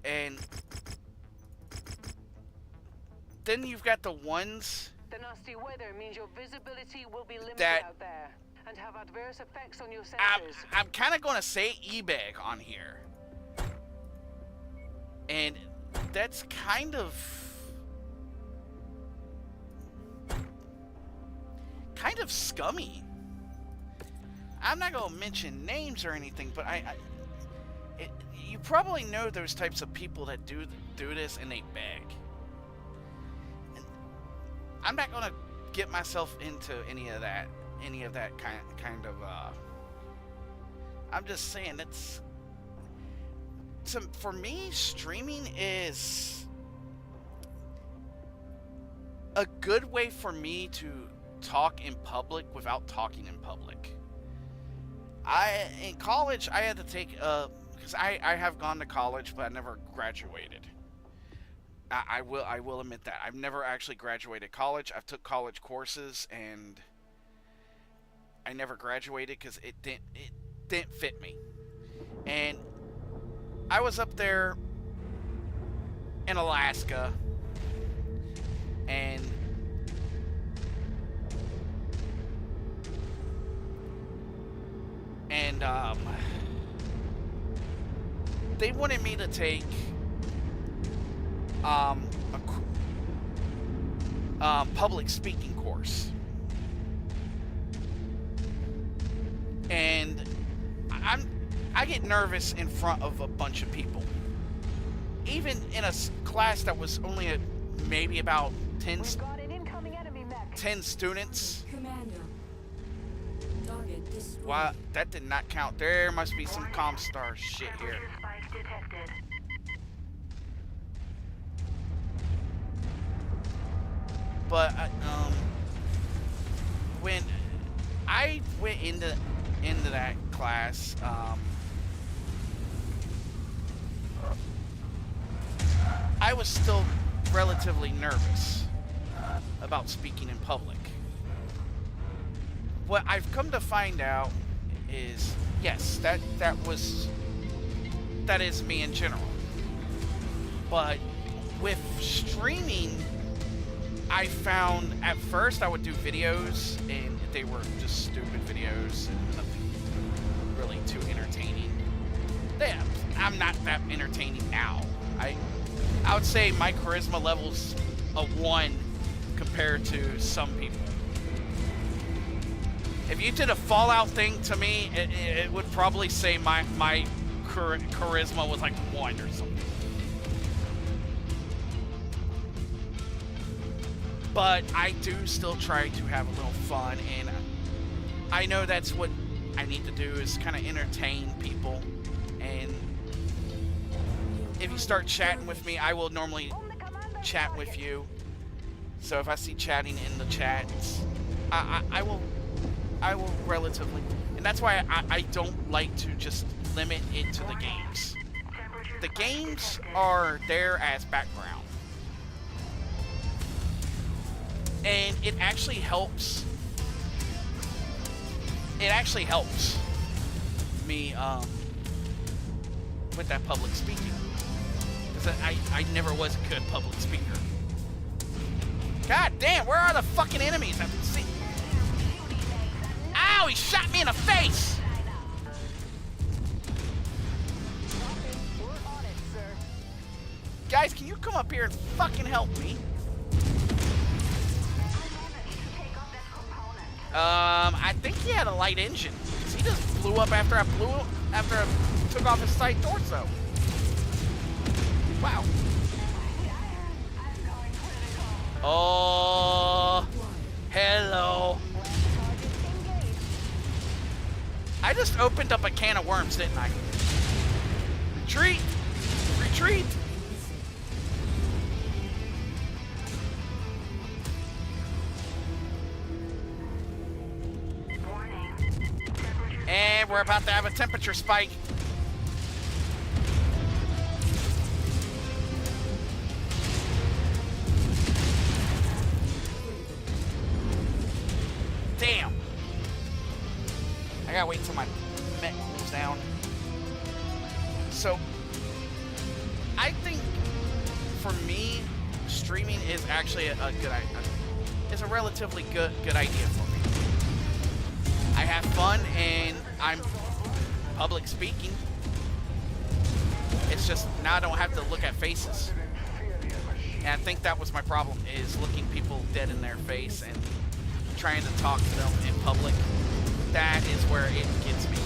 and then you've got the ones The nasty weather means your visibility will be limited that out there and have adverse effects on your I'm, senses. I'm kind of going to say e-bag on here. And that's kind of scummy. I'm not going to mention names or anything, but you probably know those types of people that do this and they beg. And I'm not going to get myself into any of that kind of I'm just saying that's for me, streaming is a good way for me to talk in public without talking in public. In college, I had to take because I have gone to college, but I never graduated. I will admit that I've never actually graduated college. I've took college courses and I never graduated because it didn't fit me. And I was up there in Alaska, and they wanted me to take a public speaking course, and I get nervous in front of a bunch of people. Even in a class that was only maybe about 10 We've got an incoming enemy mech. 10 students. Commander. Target destroyed. Wow, that did not count. There must be some Comstar shit here. Spike detected. But when I went into that class, I was still relatively nervous about speaking in public. What I've come to find out is, yes, that is me in general. But with streaming, I found at first I would do videos and they were just stupid videos and nothing really too entertaining. I'm not that entertaining now. I would say my charisma level's a 1 compared to some people. If you did a Fallout thing to me, it would probably say my charisma was like 1 or something. But I do still try to have a little fun, and I know that's what I need to do, is kind of entertain people. And if you start chatting with me, I will normally chat with you. So if I see chatting in the chats, I will relatively, and that's why I don't like to just limit it to the games. The games are there as background. And it actually helps. It actually helps me with that public speaking. Because I never was a good public speaker. God damn, where are the fucking enemies? I've seen. Ow, he shot me in the face! We're on it, sir. Guys, can you come up here and fucking help me? I think he had a light engine. He just blew up after I took off his side torso. Wow. Oh, hello. I just opened up a can of worms, didn't I? Retreat! Retreat! we're about to have a temperature spike. Damn. I gotta wait till my Mech cools down. So, I think for me, streaming is actually a good idea. It's a relatively good idea for me. I have fun and I'm public speaking. It's just now I don't have to look at faces. And I think that was my problem, is looking people dead in their face and trying to talk to them in public. That is where it gets me.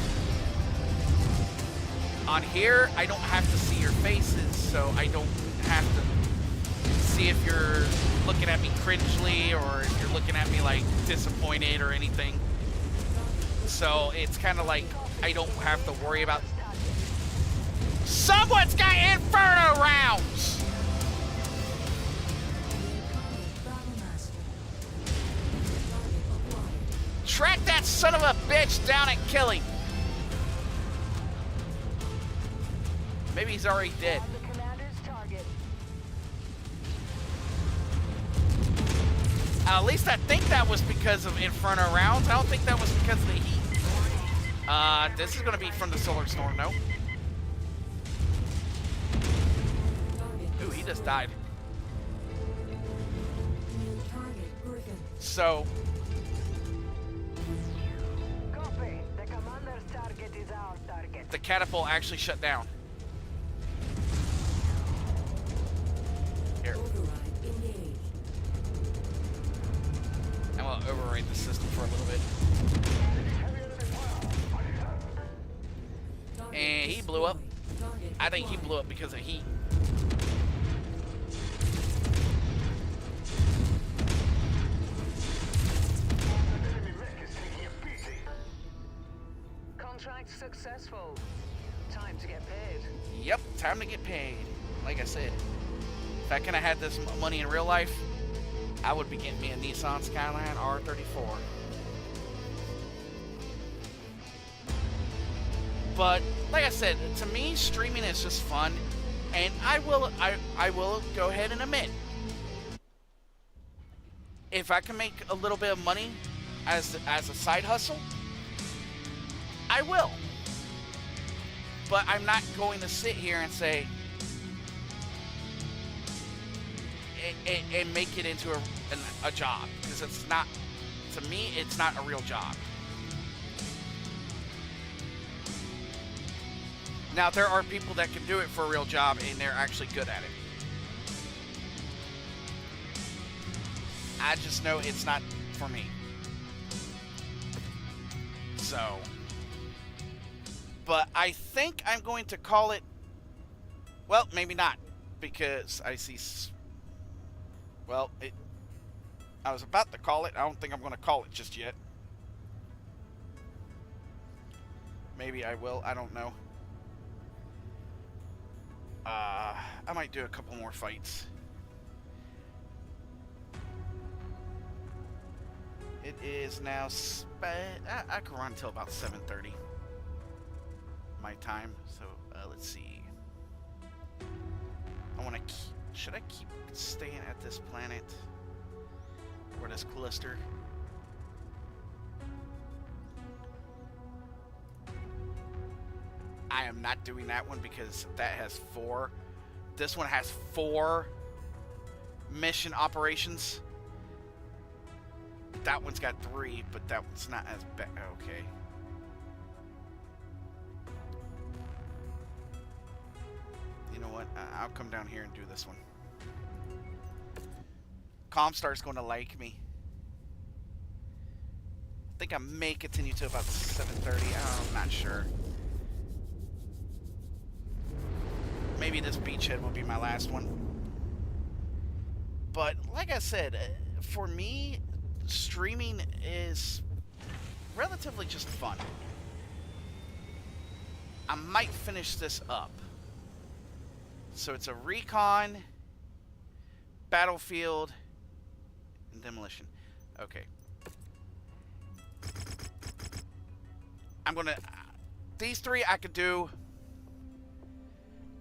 On here, I don't have to see your faces, so I don't have to see if you're looking at me cringely or if you're looking at me like disappointed or anything. So it's kind of like I don't have to worry about. Someone's got Inferno rounds! Track that son of a bitch down and kill him. Maybe he's already dead. The commander's target. At least I think that was because of Inferno rounds. I don't think that was because of the heat. This is going to be from the solar storm, no? Ooh, he just died. New target, Griffin. So, Copy. The commander's target is our target. the catapult actually shut down. Here, Override engaged. I'm going to override the system for a little bit. Target And he blew up. destroyed. Target I think he acquired. blew up because of heat. Contract successful. Time to get paid. Yep, time to get paid. Like I said, if I could have had this money in real life, I would be getting me a Nissan Skyline R34. But like I said, to me, streaming is just fun, and I will go ahead and admit, if I can make a little bit of money as a side hustle, I will. But I'm not going to sit here and say and make it into a job, because it's not. To me, it's not a real job. Now, there are people that can do it for a real job, and they're actually good at it. I just know it's not for me. So, but I think I'm going to call it, well, maybe not, because I see, well, I was about to call it. I don't think I'm going to call it just yet. Maybe I will. I don't know. I might do a couple more fights. It is now, I can run until about 7:30 my time, so let's see. I want to keep, should I keep staying at this planet or this cluster? I am not doing that one because that has 4. This one has 4 mission operations. That one's got 3, but that one's not as bad. Okay. You know what? I'll come down here and do this one. Comstar's going to like me. I think I may continue to about 7:30. I'm not sure. Maybe this beachhead will be my last one. But like I said, for me, streaming is relatively just fun. I might finish this up. So it's a recon, battlefield, and demolition. Okay. I'm gonna, these three I could do.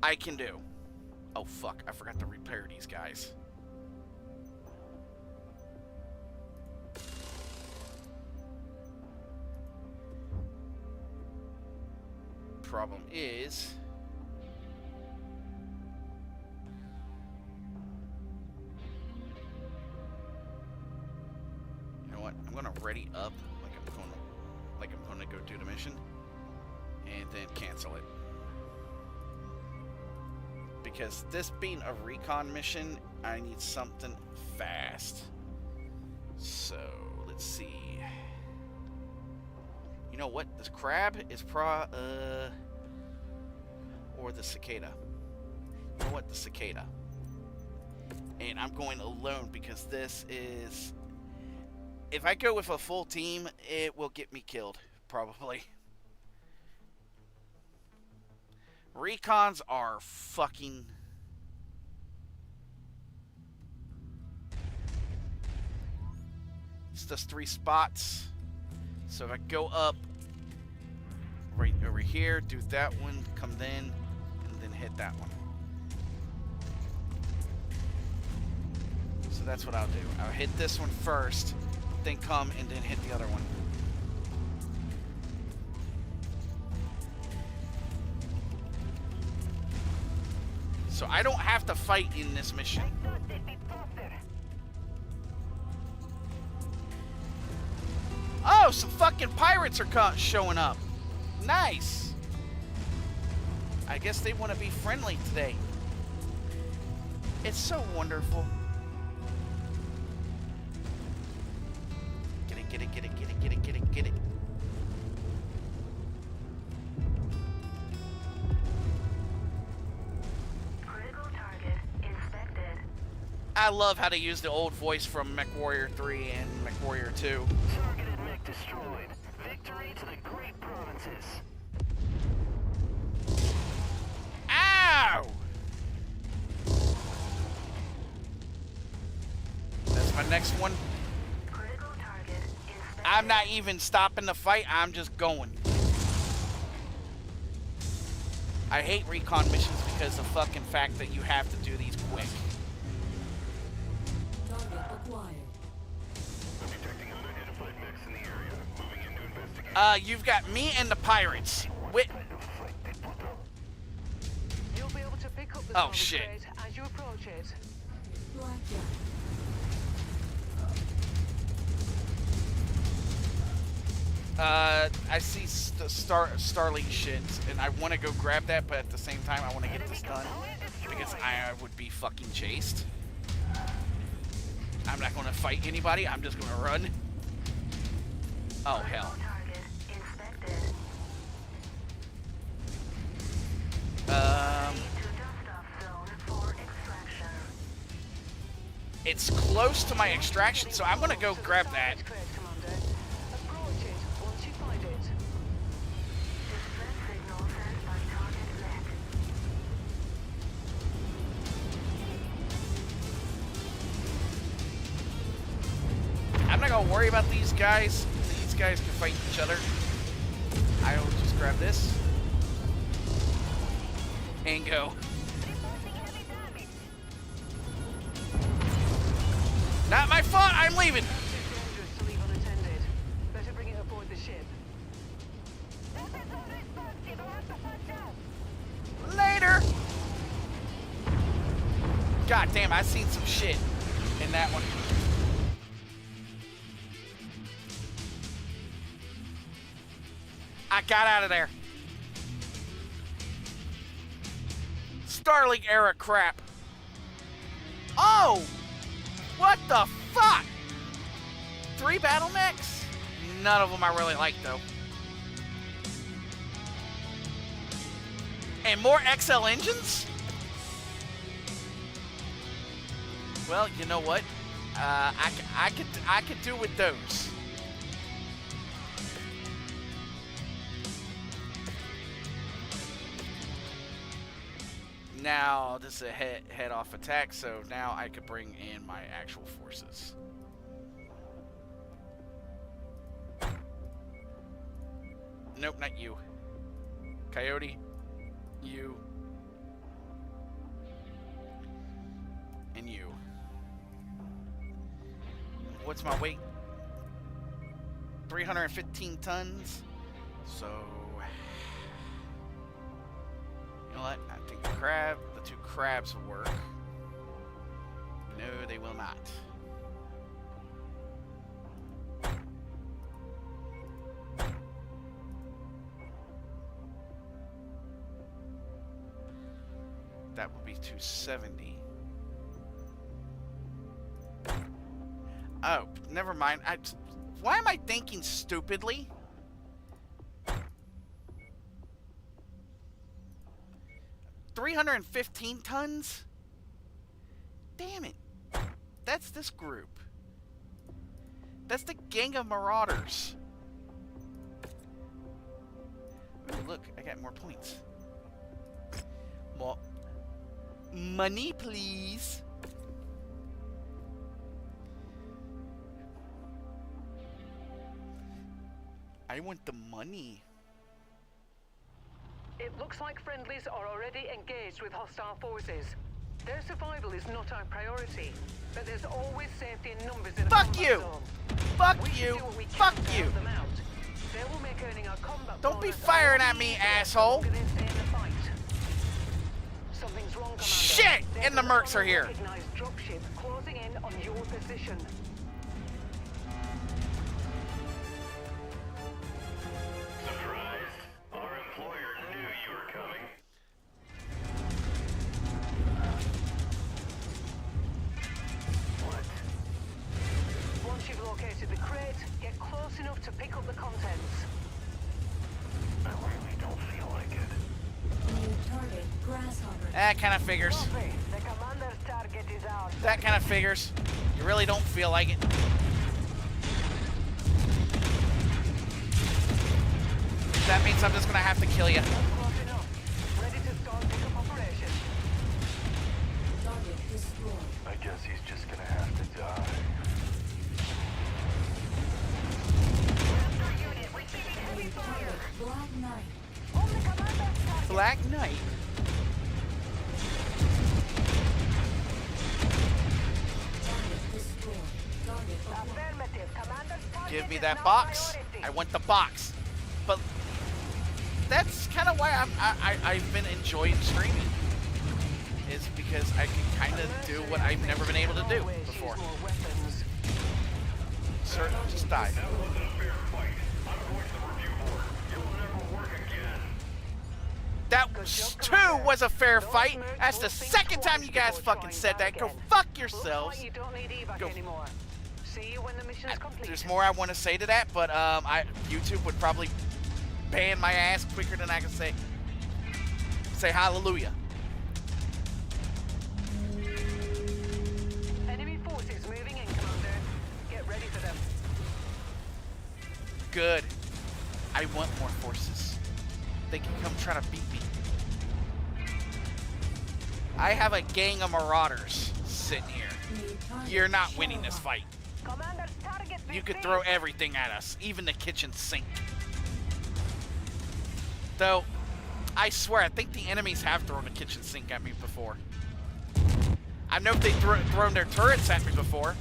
I can do. Oh, fuck. I forgot to repair these guys. Problem is... You know what? I'm gonna ready up like I'm gonna go do the mission. And then cancel it. Because this being a recon mission, I need something fast. So, let's see. You know what? This crab is or the cicada. You know what? The cicada. And I'm going alone because this is... If I go with a full team, it will get me killed. Probably. Recons are fucking... It's just 3 spots. So if I go up right over here, do that one, come in, and then hit that one. So that's what I'll do. I'll hit this one first, then come and then hit the other one. So I don't have to fight in this mission. Oh, some fucking pirates are showing up. Nice. I guess they want to be friendly today. It's so wonderful. Get it, get it, get it, get it, get it, get it, get it. I love how they use the old voice from Mech Warrior 3 and Mech Warrior 2. Targeted mech destroyed. Victory to the great provinces. Ow! That's my next one. Critical target inspected. I'm not even stopping the fight, I'm just going. I hate recon missions because of the fucking fact that you have to do these quick. Target acquired. I'm detecting unidentified mechs in the area. Moving in to investigate. You've got me and the pirates. Wait. You'll be able to pick up the Oh, salvage shit. crate as you approach it. Blackjack. I see Starlink shit, and I want to go grab that, but at the same time, I want to get this done because I would be fucking chased. I'm not going to fight anybody. I'm just going to run. Oh, hell. Target inspected. To dust off zone for extraction. It's close to my extraction, so I'm going to go grab that. Salvage crate, Commander. Approach it once you find it. Distress signal sent by target mech. I'm not going to worry about these guys. These guys can fight each other. I will just grab this. And go. Not my fault, I'm leaving. It's dangerous to leave unattended. Better bring it aboard the ship. Later. God damn, I seen some shit in that one. I got out of there. Starlink era crap. Oh! What the fuck? 3 battle mechs? None of them I really like, though. And more XL engines? Well, you know what? I could do with those. Now, this is a head-off attack, so now I could bring in my actual forces. Nope, not you. Coyote, you, and you. What's my weight? 315 tons. So, you know what? I think the two crabs will work. No, they will not. That would be 270. Oh, never mind. Why am I thinking stupidly? $315 tons? Damn it. That's this group. That's the gang of marauders. Oh, look, I got more points. More money, please. I want the money. It looks like friendlies are already engaged with hostile forces. Their survival is not our priority, but there's always safety in numbers in a Fuck combat you! zone. Fuck We can you! do what we can Fuck to you! help them out. They will make earning our combat Don't be bonus firing a lot at me, easier asshole. the longer they stay in the fight. Something's wrong, Commander. Shit! There's And the an mercs are here. unrecognized dropship closing in on your position. Surprise! Our employer knew you were coming. What? Once you've located the crate, get close enough to pick up the contents. I really don't feel like it. New target, grasshopper. That kind of figures. The commander's target is out. That kind of figures. You really don't feel like it. That means I'm just gonna have to kill you. That's close enough. Ready to start pickup operation. Target destroyed. I guess he's just gonna have to die. New target, Black Knight. On the commander's target. Black Knight. Target destroyed. Target acquired. Affirmative. Commander's target Give me is that now box. priority. I want the box. But that's kind of why I've been enjoying streaming. Is because I can kind of do what I've never been able to do Always before. use more weapons. Sir, just die. That wasn't a fair fight. I'm going to the review board. You'll never work again. That was a fair fight. That's the second time you guys fucking said that. Go fuck Looks yourselves. like you don't need evac Go. anymore. See you when the mission is complete. There's more I want to say to that, but YouTube would probably ban my ass quicker than I can say hallelujah. Enemy forces moving in, Commander. Get ready for them. Good. I want more forces. They can come try to beat me. I have a gang of marauders sitting here. New target, You're not winning this Sherlock. fight. Commander's target You could defeated. throw everything at us, even the kitchen sink. Though, I swear, I think the enemies have thrown a kitchen sink at me before. I know they've thrown their turrets at me before.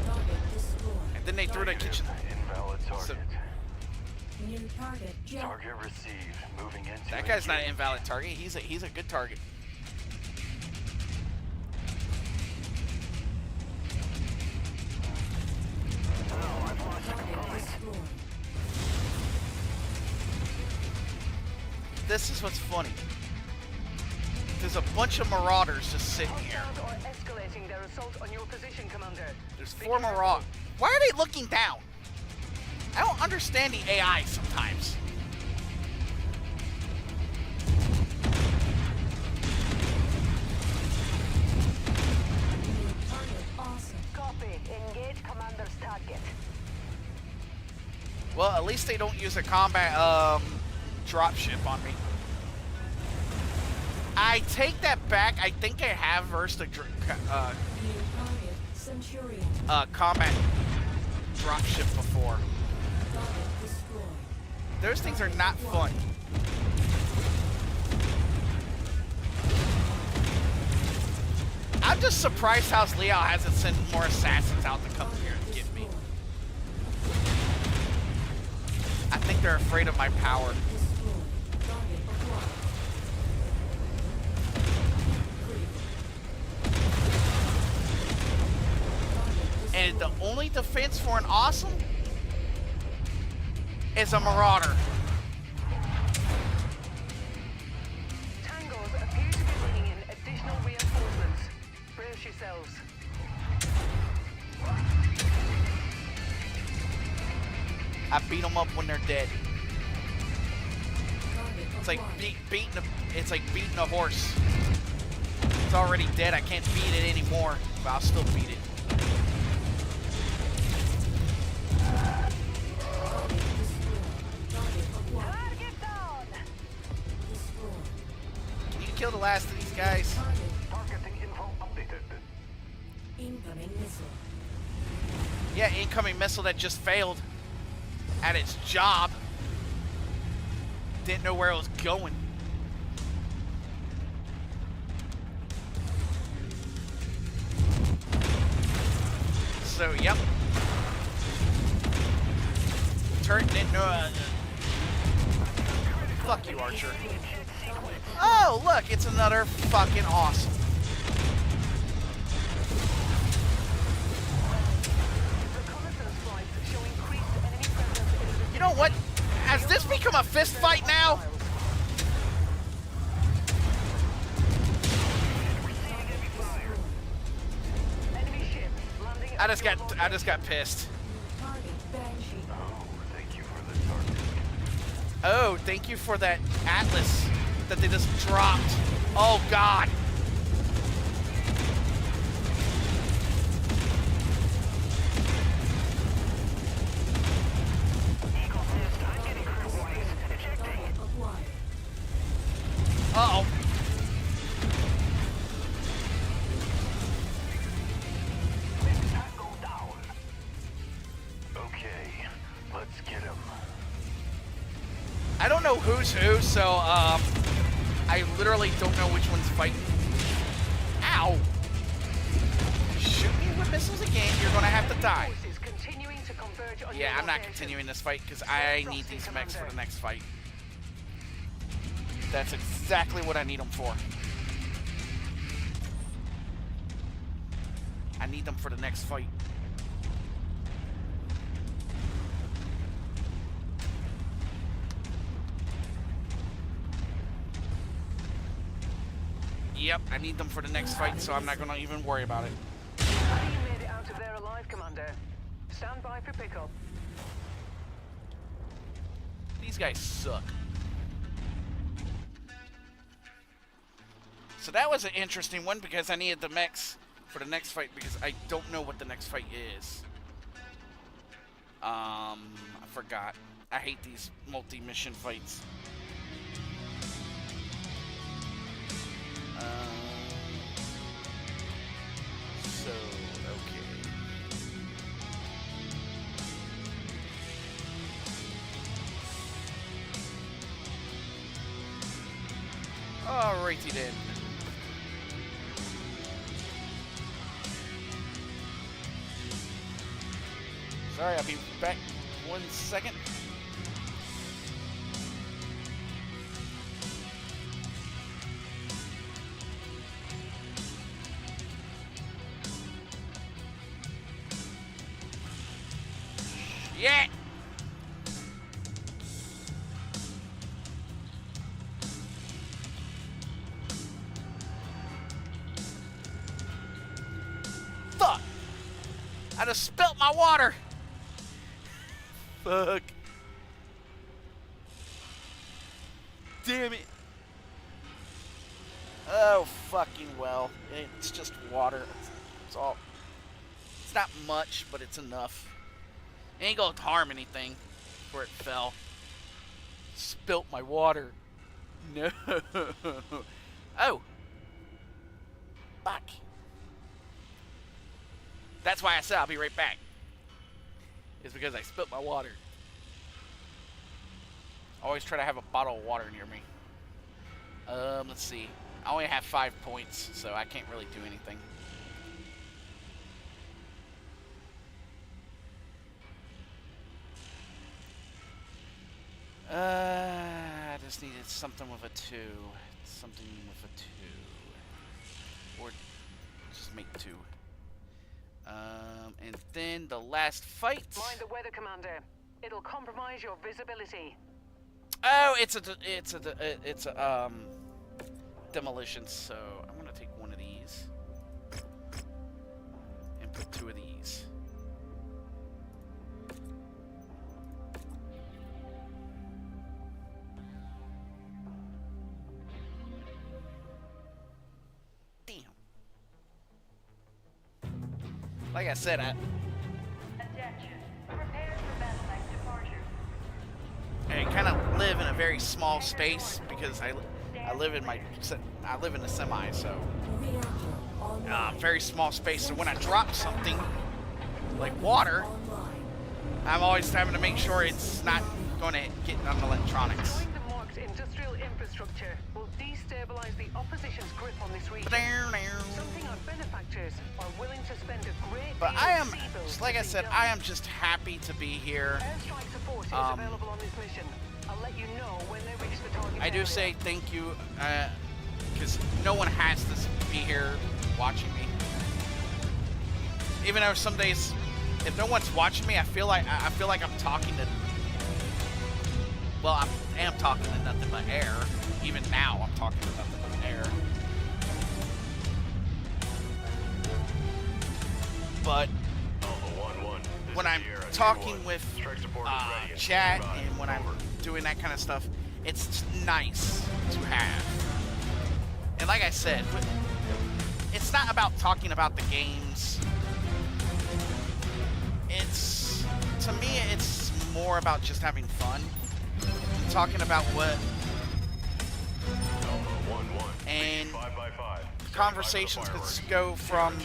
Target destroyed. And then they threw the kitchen. Invalid target. New target, Jack. Target received. Moving into That guy's not an invalid target. He's a good target. Target destroyed. This is what's funny. There's a bunch of marauders just sitting here. Hostiles are escalating their assault on your position, Commander. There's Be 4 careful. marauders. Why are they looking down? I don't understand the AI sometimes. New target awesome. Copy. Engage commander's target. Well, at least they don't use a combat dropship on me. I take that back. I think I have versed a New target, Centurion. combat dropship before. Target destroyed. Those things are not fun. I'm just surprised how Leo hasn't sent more assassins out to come here and get me. I think they're afraid of my power. Destroyed. Target acquired. And the only defense for an awesome is a marauder. Tangos appear to be bringing in additional reinforcements. Brace yourselves. I beat them up when they're dead. Target It's like acquired. it's like beating a horse. It's already dead. I can't beat it anymore, but I'll still beat it. Target destroyed. Target acquired. Target down! Destroyed. Can you kill the last of these guys? Target. Targeting info updated. Incoming missile. Yeah, incoming missile that just failed at its job. Didn't know where it was going. So, yep. Turret didn't know. Fuck you, Archer. Oh, look, it's another fucking awesome. Reconnaissance flights show increased enemy presence in the You know what? Has this become a fist fight now? enemy ship landing. I just got pissed. Target Banshee. Oh, thank you for the target. Oh, thank you for that Atlas that they just dropped. Oh God. Target acquired. Uh-oh. Tango down. Okay, let's get him. I don't know who's who, so I literally don't know which one's fighting. Ow! Shoot me with missiles again, you're gonna have to die. Forces continuing to converge on Yeah, your I'm not location. continuing this fight because I need these mechs for the next fight. That's exactly what I need them for. I need them for the next fight. Yep, I need them for the next fight, so I'm not gonna even worry about it. You made it out of there alive, Commander. Stand by for pickup. These guys suck. So that was an interesting one because I needed the mechs for the next fight because I don't know what the next fight is. I forgot. I hate these multi-mission fights. So, okay. Alrighty then. Sorry, I'll be back 1 second. Yeah. Fuck. I just spilt my water. Fuck. Damn it. Oh, fucking well. It's just water. It's all. It's not much, but it's enough. It ain't gonna harm anything where it fell. Spilt my water. No. Oh. Fuck. That's why I said I'll be right back. is because I spilt my water. Always try to have a bottle of water near me. Let's see. I only have 5 points, so I can't really do anything. I just needed something with a 2. Something with a 2. Or just make 2. And then the last fight. Mind the weather, Commander. It'll compromise your visibility. Oh, it's a demolition. So I'm gonna take one of these and put 2 of these. Like I said, I kind of live in a very small space because I live in a semi, so very small space. So when I drop something like water, I'm always having to make sure it's not going to get on electronics. Destroying the marked industrial infrastructure will destabilize the opposition's grip on this region. Something our benefactors are willing to spend a great But deal I of am, sea bills just like I to see said, done. I am just happy to be here. Airstrike support is available on this mission. I'll let you know when they reach the target I do area. say thank you, because no one has to be here watching me. Even though some days, if no one's watching me, I feel like I'm talking to. Well, I am talking to nothing but air. Even now, I'm talking to nothing but air. But when I'm talking with chat and when I'm doing that kind of stuff, it's nice to have. And like I said, it's not about talking about the games. To me, it's more about just having fun. Talking about what. And conversations could go from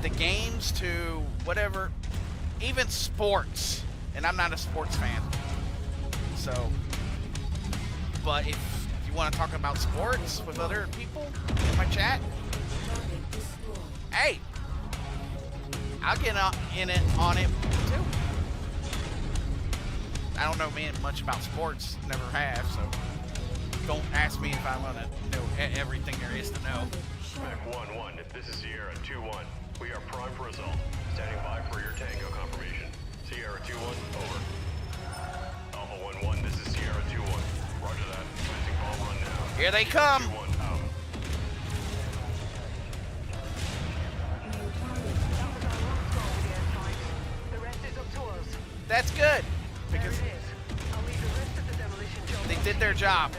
the games to whatever, even sports. And I'm not a sports fan. So, but if you want to talk about sports with other people in my chat, hey, I'll get in it on it too. I don't know much about sports, never have, so don't ask me if I'm gonna know everything there is to know. Mech 1-1, this is Sierra 2-1. We are primed for assault. Standing by for your tango confirmation. Sierra 2-1, over. Alpha 1-1, this is Sierra 2-1. Roger that. Commencing ball run now. Here they come. 2-1, out. The rest is up to us. That's good, because There it is. I'll leave the rest of the demolition job. they did their job.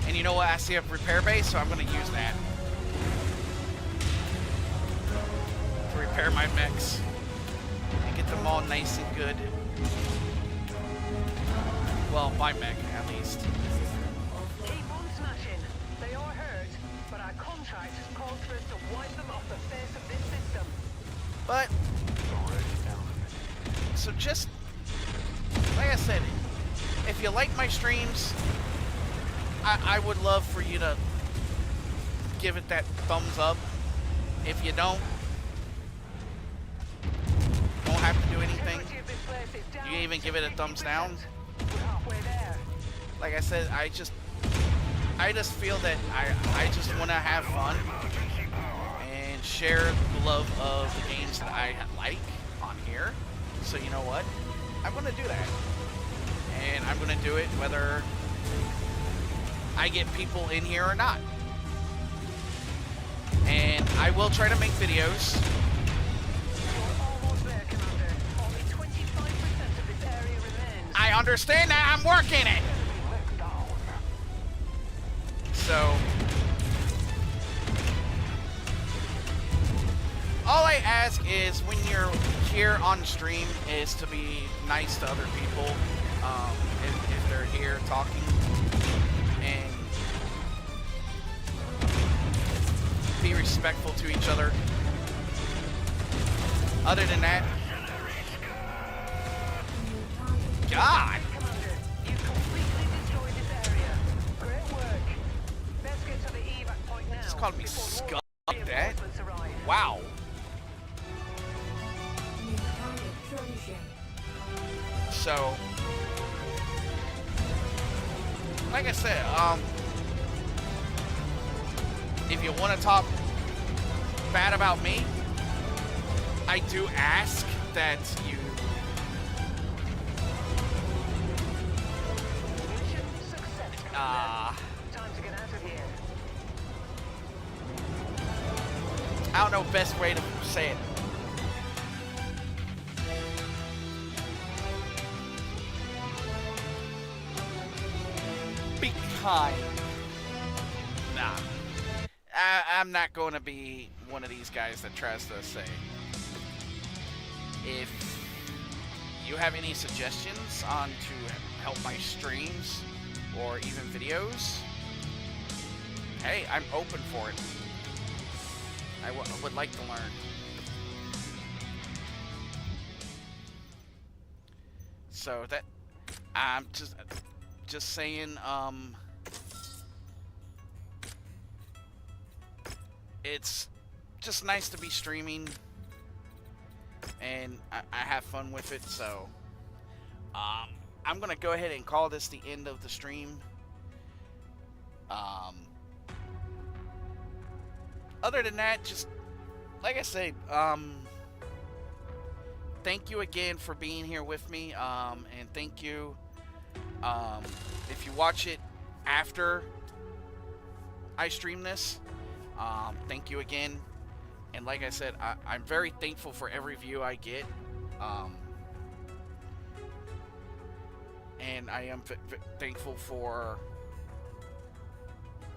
And you know what? I see a repair base, so I'm going to use that to repair my mechs and get them all nice and good. Well, my mech, at least. Keep on smashing. They are hurt, but our contract calls for us to wipe them off the face of this system. But, so just, like I said, if you like my streams, I would love for you to give it that thumbs up. If you don't have to do anything. Integrity of this place is down You even to give it a thumbs 50%. down. We're halfway there. Like I said, I just feel that I just want to have fun and share the love of the games that I like on here. So you know what? I'm going to do that. And I'm going to do it whether I get people in here or not. And I will try to make videos. You're almost there, Commander. Only 25% of this area remains. I understand that. I'm working it. So, all I ask is when you're here on stream is to be nice to other people if they're here talking. And be respectful to each other. Other than that, God! Commander, you've completely destroyed this area. Great work. Let's get to the evac point now. Just called me before scum more like that. reinforcements arrive. Wow. New target trebuchet. So, like I said, if you want to talk bad about me, I do ask that you Mission success, Commander. Time to get out of here. I don't know best way to say it. Be kind. Nah. I'm not going to be one of these guys that tries to say, if you have any suggestions on to help my streams or even videos, hey, I'm open for it. I would like to learn. So that, I'm just saying, it's just nice to be streaming, and I have fun with it. So I'm gonna go ahead and call this the end of the stream. Other than that, just like I say, thank you again for being here with me, and thank you if you watch it after I stream this. Thank you again, and like I said, I'm very thankful for every view I get, and I am thankful for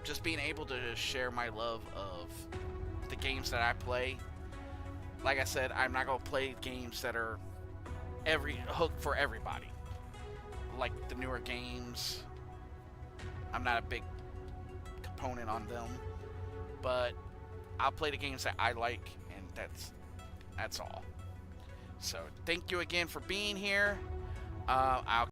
just being able to share my love of the games that I play. Like I said, I'm not gonna play games that are hook for everybody, like the newer games. I'm not a big component on them, but I'll play the games that I like, and that's all. So thank you again for being here. I'll